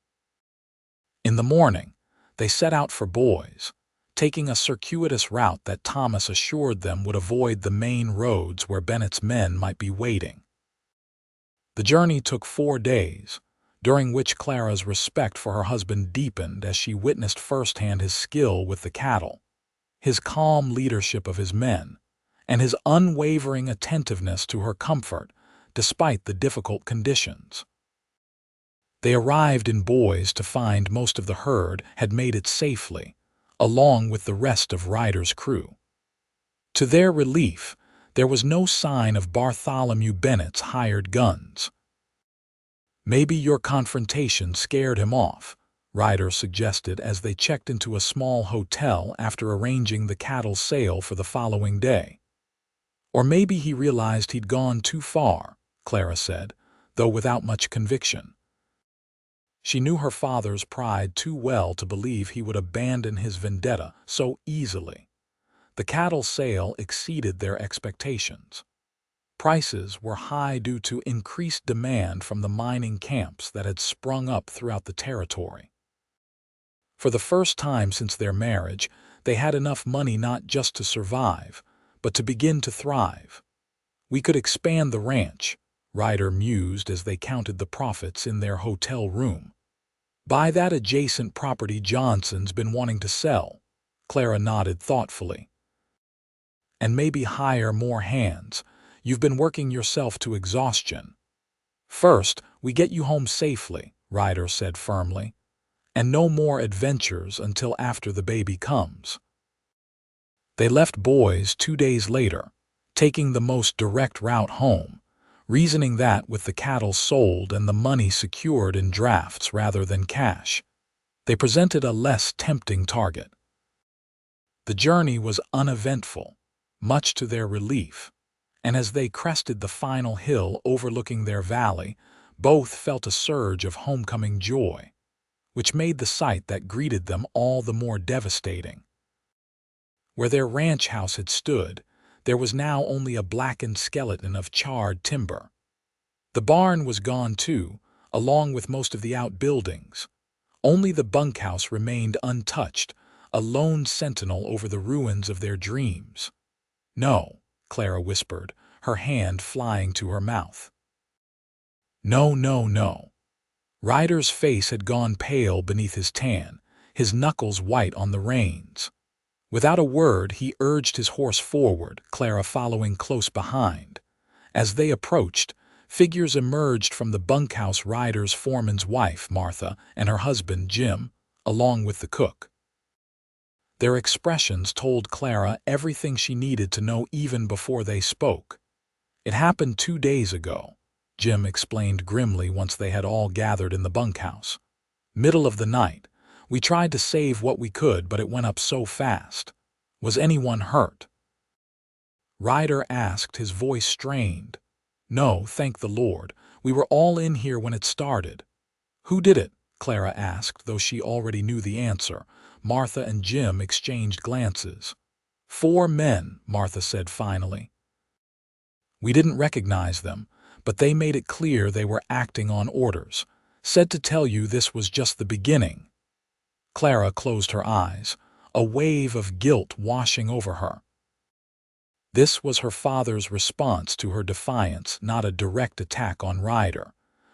In the morning, they set out for Boise, taking a circuitous route that Thomas assured them would avoid the main roads where Bennett's men might be waiting. The journey took 4 days, during which Clara's respect for her husband deepened as she witnessed firsthand his skill with the cattle, his calm leadership of his men, and his unwavering attentiveness to her comfort despite the difficult conditions. They arrived in Boise to find most of the herd had made it safely, along with the rest of Ryder's crew. To their relief, there was no sign of Bartholomew Bennett's hired guns. "Maybe your confrontation scared him off," Ryder suggested as they checked into a small hotel after arranging the cattle sale for the following day. "Or maybe he realized he'd gone too far," Clara said, though without much conviction. She knew her father's pride too well to believe he would abandon his vendetta so easily. The cattle sale exceeded their expectations. Prices were high due to increased demand from the mining camps that had sprung up throughout the territory. For the first time since their marriage, they had enough money not just to survive, but to begin to thrive. "We could expand the ranch," Ryder mused as they counted the profits in their hotel room. "Buy that adjacent property Johnson's been wanting to sell," Clara nodded thoughtfully. "And maybe hire more hands. You've been working yourself to exhaustion." "First, we get you home safely," Ryder said firmly. "And no more adventures until after the baby comes." They left Boise 2 days later, taking the most direct route home, reasoning that with the cattle sold and the money secured in drafts rather than cash, they presented a less tempting target. The journey was uneventful, much to their relief, and as they crested the final hill overlooking their valley, both felt a surge of homecoming joy, which made the sight that greeted them all the more devastating. Where their ranch house had stood, there was now only a blackened skeleton of charred timber. The barn was gone too, along with most of the outbuildings. Only the bunkhouse remained untouched, a lone sentinel over the ruins of their dreams. "No," Clara whispered, her hand flying to her mouth. "No, no, no." Ryder's face had gone pale beneath his tan, his knuckles white on the reins. Without a word, he urged his horse forward, Clara following close behind. As they approached, figures emerged from the bunkhouse: Ryder's foreman's wife, Martha, and her husband, Jim, along with the cook. Their expressions told Clara everything she needed to know even before they spoke. "It happened 2 days ago," Jim explained grimly once they had all gathered in the bunkhouse. "Middle of the night. We tried to save what we could, but it went up so fast. Was anyone hurt?" Ryder asked, his voice strained. "No, thank the Lord. We were all in here when it started." "Who did it?" Clara asked, though she already knew the answer. Martha and Jim exchanged glances. "4 men," Martha said finally. "We didn't recognize them, but they made it clear they were acting on orders. Said to tell you this was just the beginning." Clara closed her eyes, a wave of guilt washing over her. This was her father's response to her defiance, not a direct attack on Ryder,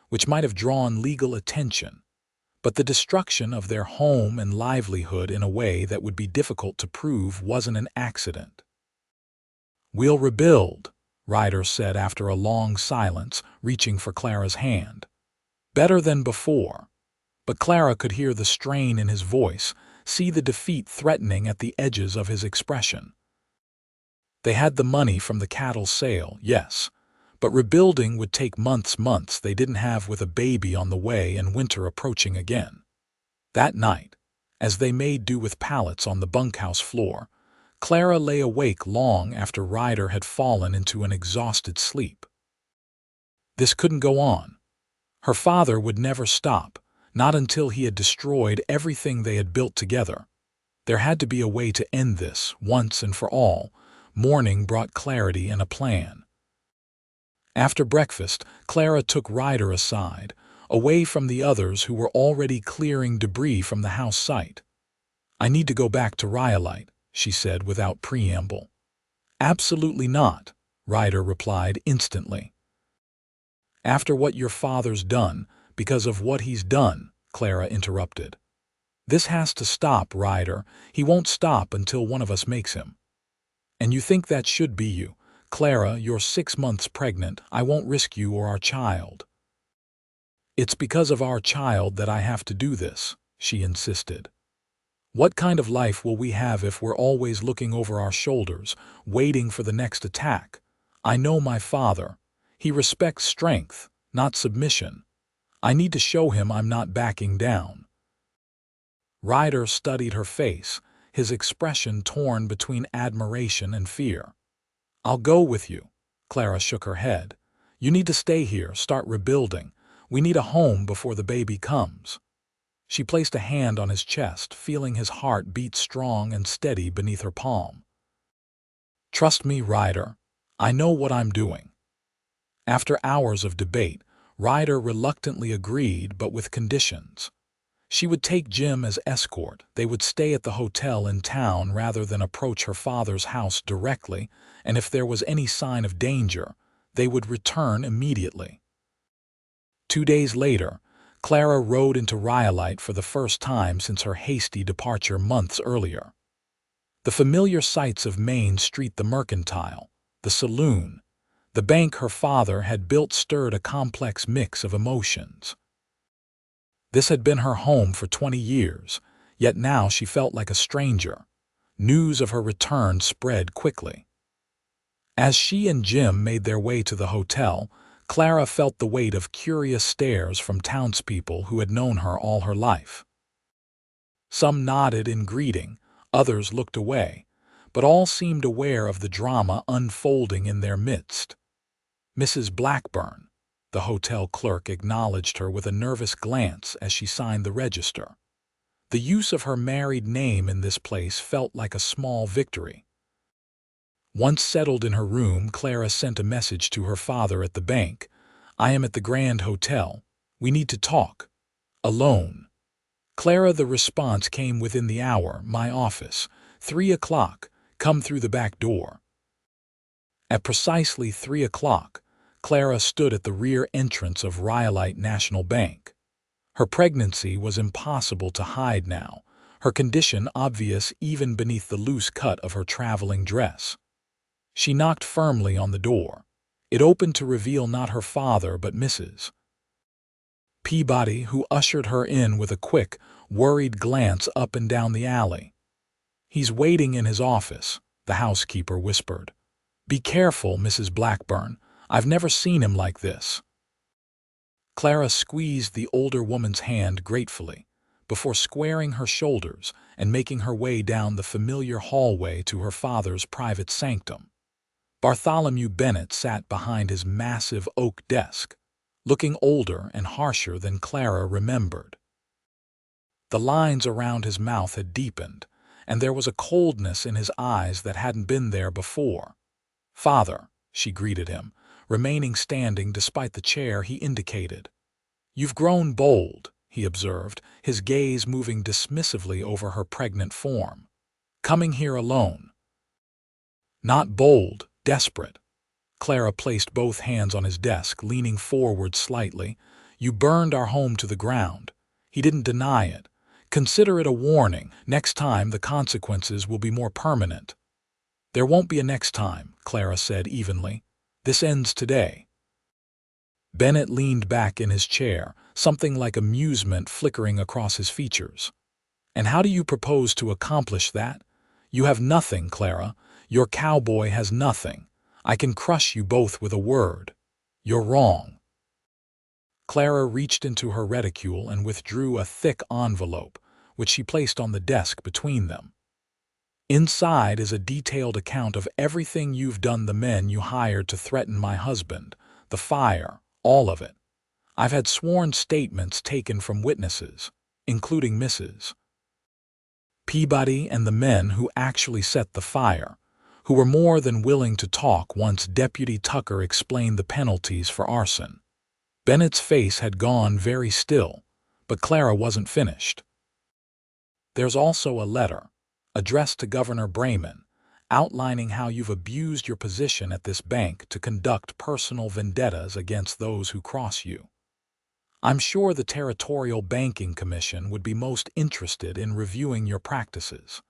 which might have drawn legal attention, but the destruction of their home and livelihood in a way that would be difficult to prove wasn't an accident. "We'll rebuild," Ryder said after a long silence, reaching for Clara's hand. Better than before. But Clara could hear the strain in his voice, see the defeat threatening at the edges of his expression. They had the money from the cattle sale, yes, but rebuilding would take months they didn't have with a baby on the way and winter approaching again. That night, as they made do with pallets on the bunkhouse floor, Clara lay awake long after Ryder had fallen into an exhausted sleep. This couldn't go on. Her father would never stop, not until he had destroyed everything they had built together. There had to be a way to end this, once and for all. Morning brought clarity and a plan. After breakfast, Clara took Ryder aside, away from the others who were already clearing debris from the house site. "I need to go back to Rhyolite," she said without preamble. "Absolutely not," Ryder replied instantly. "After what your father's done, because of what he's done," Clara interrupted. "This has to stop, Ryder. He won't stop until one of us makes him." "And you think that should be you? Clara, you're 6 months pregnant. I won't risk you or our child." "It's because of our child that I have to do this," she insisted. "What kind of life will we have if we're always looking over our shoulders, waiting for the next attack? I know my father. He respects strength, not submission. I need to show him I'm not backing down." Ryder studied her face, his expression torn between admiration and fear. "I'll go with you." Clara shook her head. "You need to stay here, start rebuilding. We need a home before the baby comes." She placed a hand on his chest, feeling his heart beat strong and steady beneath her palm. "Trust me, Ryder. I know what I'm doing." After hours of debate, Ryder reluctantly agreed, but with conditions. She would take Jim as escort, they would stay at the hotel in town rather than approach her father's house directly, and if there was any sign of danger, they would return immediately. 2 days later, Clara rode into Rhyolite for the first time since her hasty departure months earlier. The familiar sights of Main Street, the mercantile, the saloon, the bank her father had built stirred a complex mix of emotions. This had been her home for 20 years, yet now she felt like a stranger. News of her return spread quickly. As she and Jim made their way to the hotel, Clara felt the weight of curious stares from townspeople who had known her all her life. Some nodded in greeting, others looked away, but all seemed aware of the drama unfolding in their midst. Mrs. Blackburn, the hotel clerk, acknowledged her with a nervous glance as she signed the register. The use of her married name in this place felt like a small victory. Once settled in her room, Clara sent a message to her father at the bank. "I am at the Grand Hotel. We need to talk. Alone." Clara, the response came within the hour. "My office. 3 o'clock. Come through the back door." At precisely 3 o'clock, Clara stood at the rear entrance of Rhyolite National Bank. Her pregnancy was impossible to hide now, her condition obvious even beneath the loose cut of her traveling dress. She knocked firmly on the door. It opened to reveal not her father but Mrs. Peabody, who ushered her in with a quick, worried glance up and down the alley. "He's waiting in his office," the housekeeper whispered. "Be careful, Mrs. Blackburn. I've never seen him like this." Clara squeezed the older woman's hand gratefully, before squaring her shoulders and making her way down the familiar hallway to her father's private sanctum. Bartholomew Bennett sat behind his massive oak desk, looking older and harsher than Clara remembered. The lines around his mouth had deepened, and there was a coldness in his eyes that hadn't been there before. "Father," she greeted him, remaining standing despite the chair he indicated. "You've grown bold," he observed, his gaze moving dismissively over her pregnant form. "Coming here alone." "Not bold, desperate." Clara placed both hands on his desk, leaning forward slightly. "You burned our home to the ground." He didn't deny it. "Consider it a warning. Next time the consequences will be more permanent." "There won't be a next time," Clara said evenly. This ends today." Bennett leaned back in his chair, something like amusement flickering across his features. "And how do you propose to accomplish that? You have nothing, Clara. Your cowboy has nothing. I can crush you both with a word. You're wrong." Clara reached into her reticule and withdrew a thick envelope, which she placed on the desk between them. "Inside is a detailed account of everything you've done, the men you hired to threaten my husband, the fire, all of it. I've had sworn statements taken from witnesses, including Mrs. Peabody and the men who actually set the fire, who were more than willing to talk once Deputy Tucker explained the penalties for arson." Bennett's face had gone very still, but Clara wasn't finished. "There's also a letter, addressed to Governor Brayman, outlining how you've abused your position at this bank to conduct personal vendettas against those who cross you. I'm sure the Territorial Banking Commission would be most interested in reviewing your practices."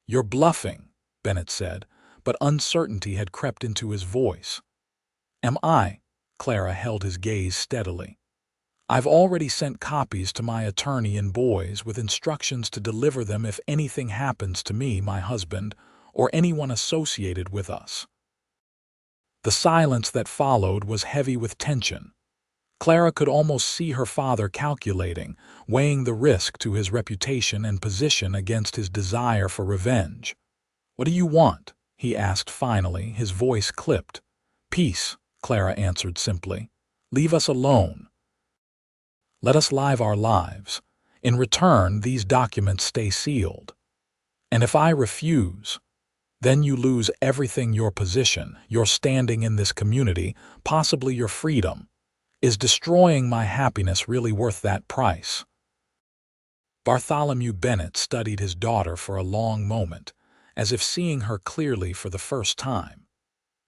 "You're bluffing," Bennett said, but uncertainty had crept into his voice. "Am I?" Clara held his gaze steadily. "I've already sent copies to my attorney in Boise with instructions to deliver them if anything happens to me, my husband, or anyone associated with us." The silence that followed was heavy with tension. Clara could almost see her father calculating, weighing the risk to his reputation and position against his desire for revenge. "What do you want?" he asked finally, his voice clipped. "Peace," Clara answered simply. "Leave us alone. Let us live our lives. In return, these documents stay sealed. And if I refuse, then you lose everything, your position, your standing in this community, possibly your freedom. Is destroying my happiness really worth that price?" Bartholomew Bennett studied his daughter for a long moment, as if seeing her clearly for the first time.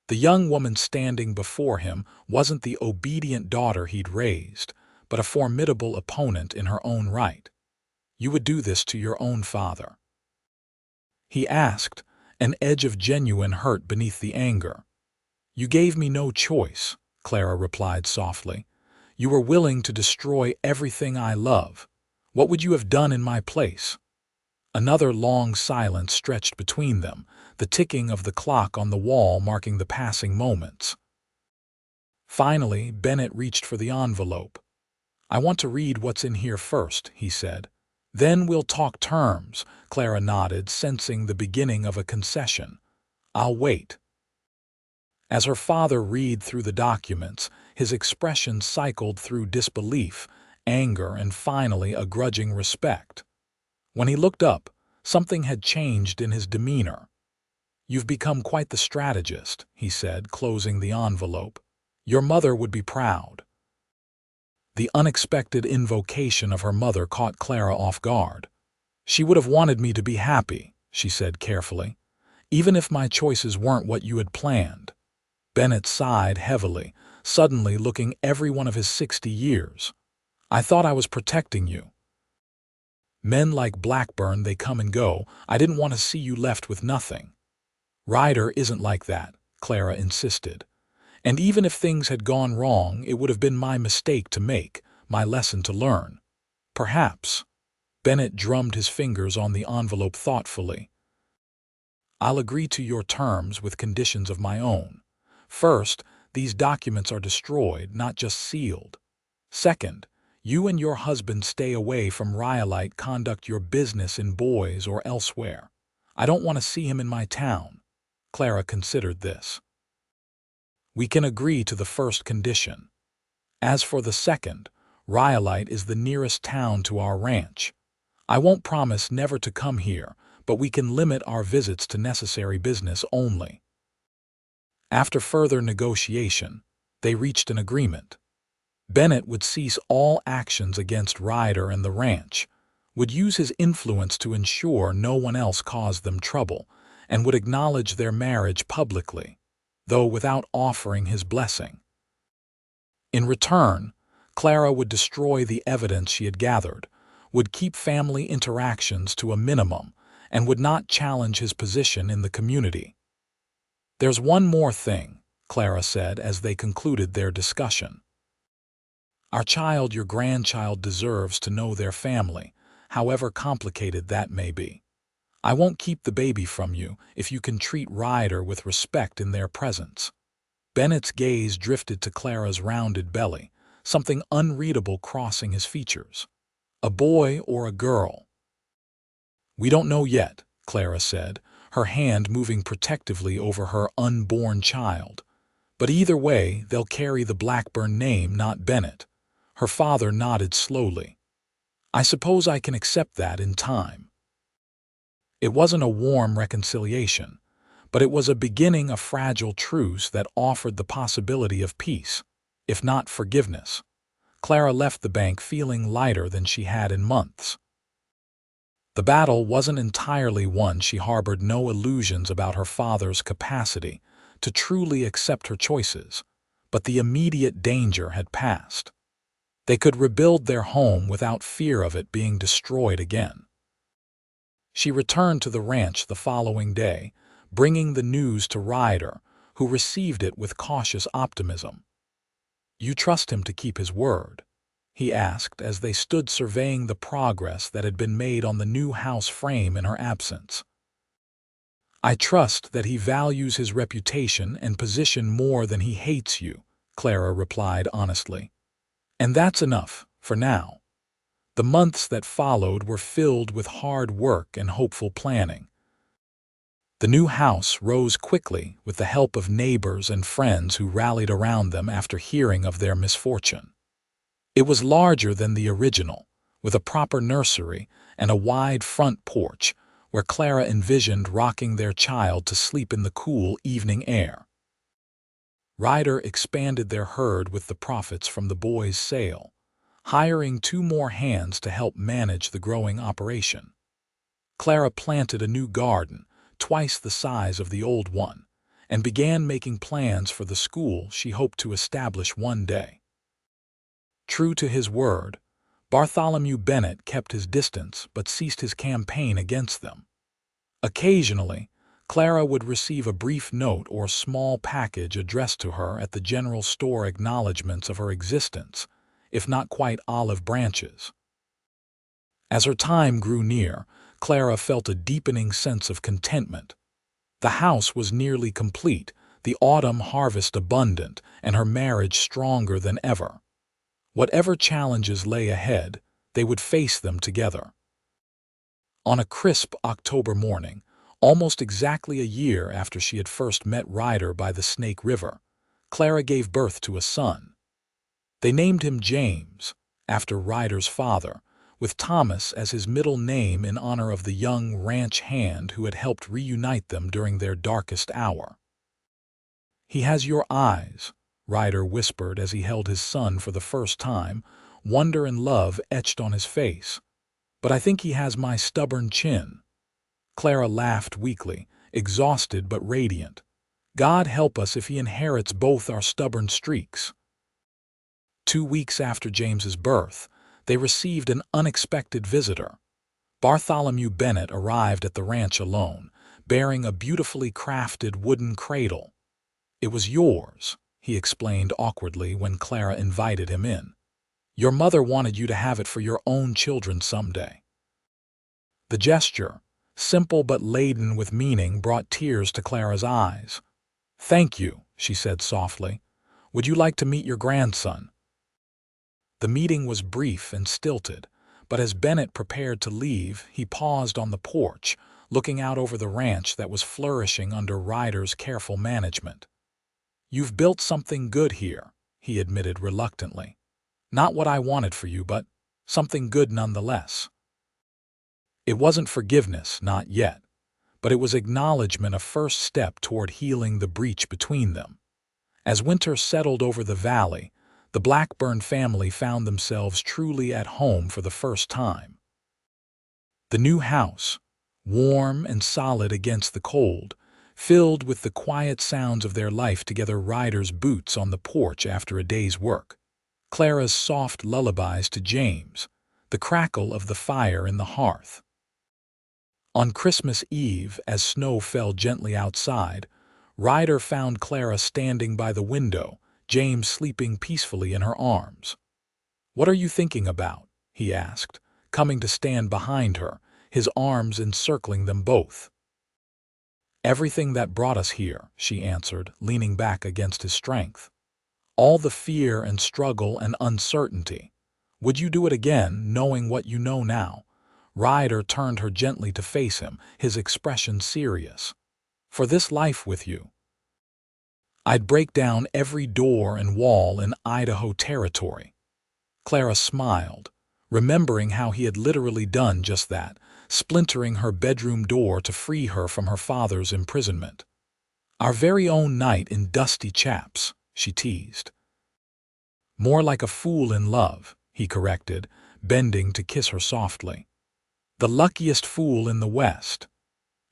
The young woman standing before him wasn't the obedient daughter he'd raised, but a formidable opponent in her own right. "You would do this to your own father?" he asked, an edge of genuine hurt beneath the anger. "You gave me no choice," Clara replied softly. "You were willing to destroy everything I love. What would you have done in my place?" Another long silence stretched between them, the ticking of the clock on the wall marking the passing moments. Finally, Bennett reached for the envelope. "I want to read what's in here first," he said. "Then we'll talk terms," Clara nodded, sensing the beginning of a concession. "I'll wait." As her father read through the documents, his expression cycled through disbelief, anger, and finally a grudging respect. When he looked up, something had changed in his demeanor. "You've become quite the strategist," he said, closing the envelope. "Your mother would be proud." The unexpected invocation of her mother caught Clara off guard. "She would have wanted me to be happy," she said carefully, "even if my choices weren't what you had planned." Bennett sighed heavily, suddenly looking every one of his 60 years. "I thought I was protecting you. Men like Blackburn, they come and go. I didn't want to see you left with nothing." "Ryder isn't like that," Clara insisted. "And even if things had gone wrong, it would have been my mistake to make, my lesson to learn. Perhaps." Bennett drummed his fingers on the envelope thoughtfully. "I'll agree to your terms with conditions of my own. First, these documents are destroyed, not just sealed. Second, you and your husband stay away from Rhyolite, conduct your business in Boise or elsewhere. I don't want to see him in my town." Clara considered this. "We can agree to the first condition. As for the second, Rhyolite is the nearest town to our ranch. I won't promise never to come here, but we can limit our visits to necessary business only." After further negotiation, they reached an agreement. Bennett would cease all actions against Ryder and the ranch, would use his influence to ensure no one else caused them trouble, and would acknowledge their marriage publicly, though without offering his blessing. In return, Clara would destroy the evidence she had gathered, would keep family interactions to a minimum, and would not challenge his position in the community. "There's one more thing," Clara said as they concluded their discussion. Our child, your grandchild, deserves to know their family, however complicated that may be. I won't keep the baby from you if you can treat Ryder with respect in their presence. Bennett's gaze drifted to Clara's rounded belly, something unreadable crossing his features. A boy or a girl? We don't know yet, Clara said, her hand moving protectively over her unborn child. But either way, they'll carry the Blackburn name, not Bennett. Her father nodded slowly. I suppose I can accept that in time. It wasn't a warm reconciliation, but it was a beginning, a fragile truce that offered the possibility of peace, if not forgiveness. Clara left the bank feeling lighter than she had in months. The battle wasn't entirely won. She harbored no illusions about her father's capacity to truly accept her choices, but the immediate danger had passed. They could rebuild their home without fear of it being destroyed again. She returned to the ranch the following day, bringing the news to Ryder, who received it with cautious optimism. You trust him to keep his word? He asked as they stood surveying the progress that had been made on the new house frame in her absence. I trust that he values his reputation and position more than he hates you, Clara replied honestly. And that's enough, for now. The months that followed were filled with hard work and hopeful planning. The new house rose quickly with the help of neighbors and friends who rallied around them after hearing of their misfortune. It was larger than the original, with a proper nursery and a wide front porch where Clara envisioned rocking their child to sleep in the cool evening air. Ryder expanded their herd with the profits from the boys' sale, hiring 2 more hands to help manage the growing operation. Clara planted a new garden, twice the size of the old one, and began making plans for the school she hoped to establish one day. True to his word, Bartholomew Bennett kept his distance but ceased his campaign against them. Occasionally, Clara would receive a brief note or small package addressed to her at the general store, acknowledgments of her existence, if not quite olive branches. As her time grew near, Clara felt a deepening sense of contentment. The house was nearly complete, the autumn harvest abundant, and her marriage stronger than ever. Whatever challenges lay ahead, they would face them together. On a crisp October morning, almost exactly a year after she had first met Ryder by the Snake River, Clara gave birth to a son. They named him James, after Ryder's father, with Thomas as his middle name in honor of the young ranch hand who had helped reunite them during their darkest hour. He has your eyes, Ryder whispered as he held his son for the first time, wonder and love etched on his face. But I think he has my stubborn chin. Clara laughed weakly, exhausted but radiant. God help us if he inherits both our stubborn streaks. 2 weeks after James's birth, they received an unexpected visitor. Bartholomew Bennett arrived at the ranch alone, bearing a beautifully crafted wooden cradle. It was yours, he explained awkwardly when Clara invited him in. Your mother wanted you to have it for your own children someday. The gesture, simple but laden with meaning, brought tears to Clara's eyes. Thank you, she said softly. Would you like to meet your grandson? The meeting was brief and stilted, but as Bennett prepared to leave, he paused on the porch, looking out over the ranch that was flourishing under Ryder's careful management. You've built something good here, he admitted reluctantly. Not what I wanted for you, but something good nonetheless. It wasn't forgiveness, not yet, but it was acknowledgement, a first step toward healing the breach between them. As winter settled over the valley, the Blackburn family found themselves truly at home for the first time. The new house, warm and solid against the cold, filled with the quiet sounds of their life together, Ryder's boots on the porch after a day's work, Clara's soft lullabies to James, the crackle of the fire in the hearth. On Christmas Eve, as snow fell gently outside, Ryder found Clara standing by the window, James sleeping peacefully in her arms. "What are you thinking about?" he asked, coming to stand behind her, his arms encircling them both. "Everything that brought us here," she answered, leaning back against his strength. "All the fear and struggle and uncertainty. Would you do it again, knowing what you know now?" Ryder turned her gently to face him, his expression serious. "For this life with you, I'd break down every door and wall in Idaho territory." Clara smiled, remembering how he had literally done just that, splintering her bedroom door to free her from her father's imprisonment. "Our very own night in Dusty Chaps," she teased. "More like a fool in love," he corrected, bending to kiss her softly. "The luckiest fool in the West."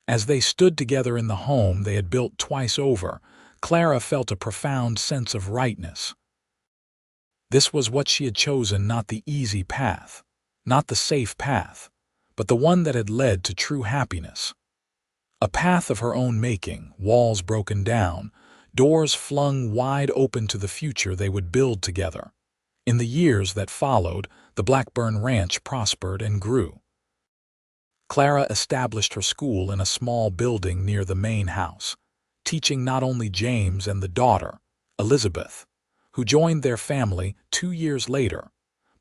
As they stood together in the home they had built twice over, Clara felt a profound sense of rightness. This was what she had chosen, not the easy path, not the safe path, but the one that had led to true happiness. A path of her own making, walls broken down, doors flung wide open to the future they would build together. In the years that followed, the Blackburn ranch prospered and grew. Clara established her school in a small building near the main house, teaching not only James and the daughter, Elizabeth, who joined their family 2 years later,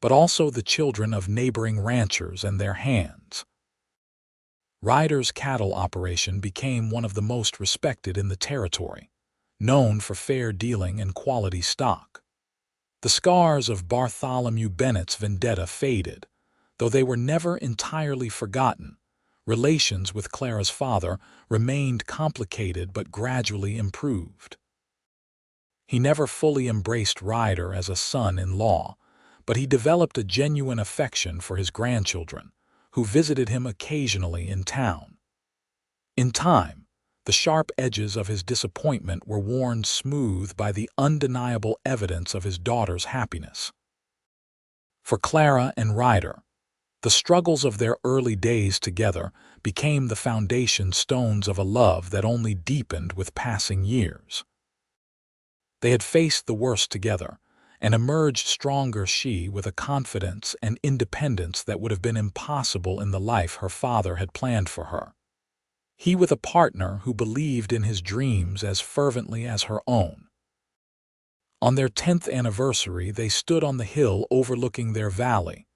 but also the children of neighboring ranchers and their hands. Ryder's cattle operation became one of the most respected in the territory, known for fair dealing and quality stock. The scars of Bartholomew Bennett's vendetta faded, though they were never entirely forgotten. Relations with Clara's father remained complicated but gradually improved. He never fully embraced Ryder as a son-in-law, but he developed a genuine affection for his grandchildren, who visited him occasionally in town. In time, the sharp edges of his disappointment were worn smooth by the undeniable evidence of his daughter's happiness. For Clara and Ryder, the struggles of their early days together became the foundation stones of a love that only deepened with passing years. They had faced the worst together, and emerged stronger, she with a confidence and independence that would have been impossible in the life her father had planned for her. He with a partner who believed in his dreams as fervently as her own. On their 10th anniversary, they stood on the hill overlooking their valley,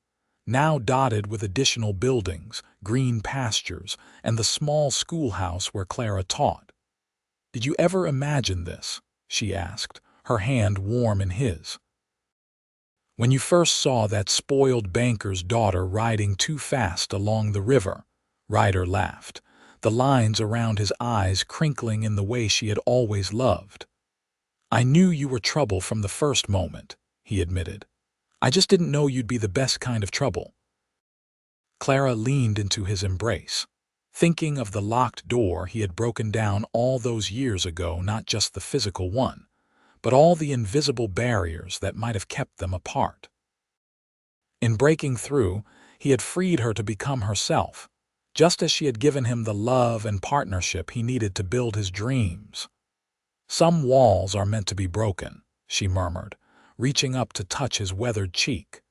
now dotted with additional buildings, green pastures, and the small schoolhouse where Clara taught. "Did you ever imagine this?" she asked, her hand warm in his. "When you first saw that spoiled banker's daughter riding too fast along the river," Ryder laughed, the lines around his eyes crinkling in the way she had always loved. "I knew you were trouble from the first moment," he admitted. "I just didn't know you'd be the best kind of trouble." Clara leaned into his embrace, thinking of the locked door he had broken down all those years ago, not just the physical one, but all the invisible barriers that might have kept them apart. In breaking through, he had freed her to become herself, just as she had given him the love and partnership he needed to build his dreams. "Some walls are meant to be broken," she murmured, reaching up to touch his weathered cheek.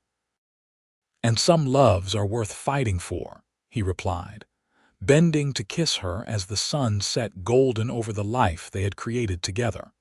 "And some loves are worth fighting for," he replied, bending to kiss her as the sun set golden over the life they had created together.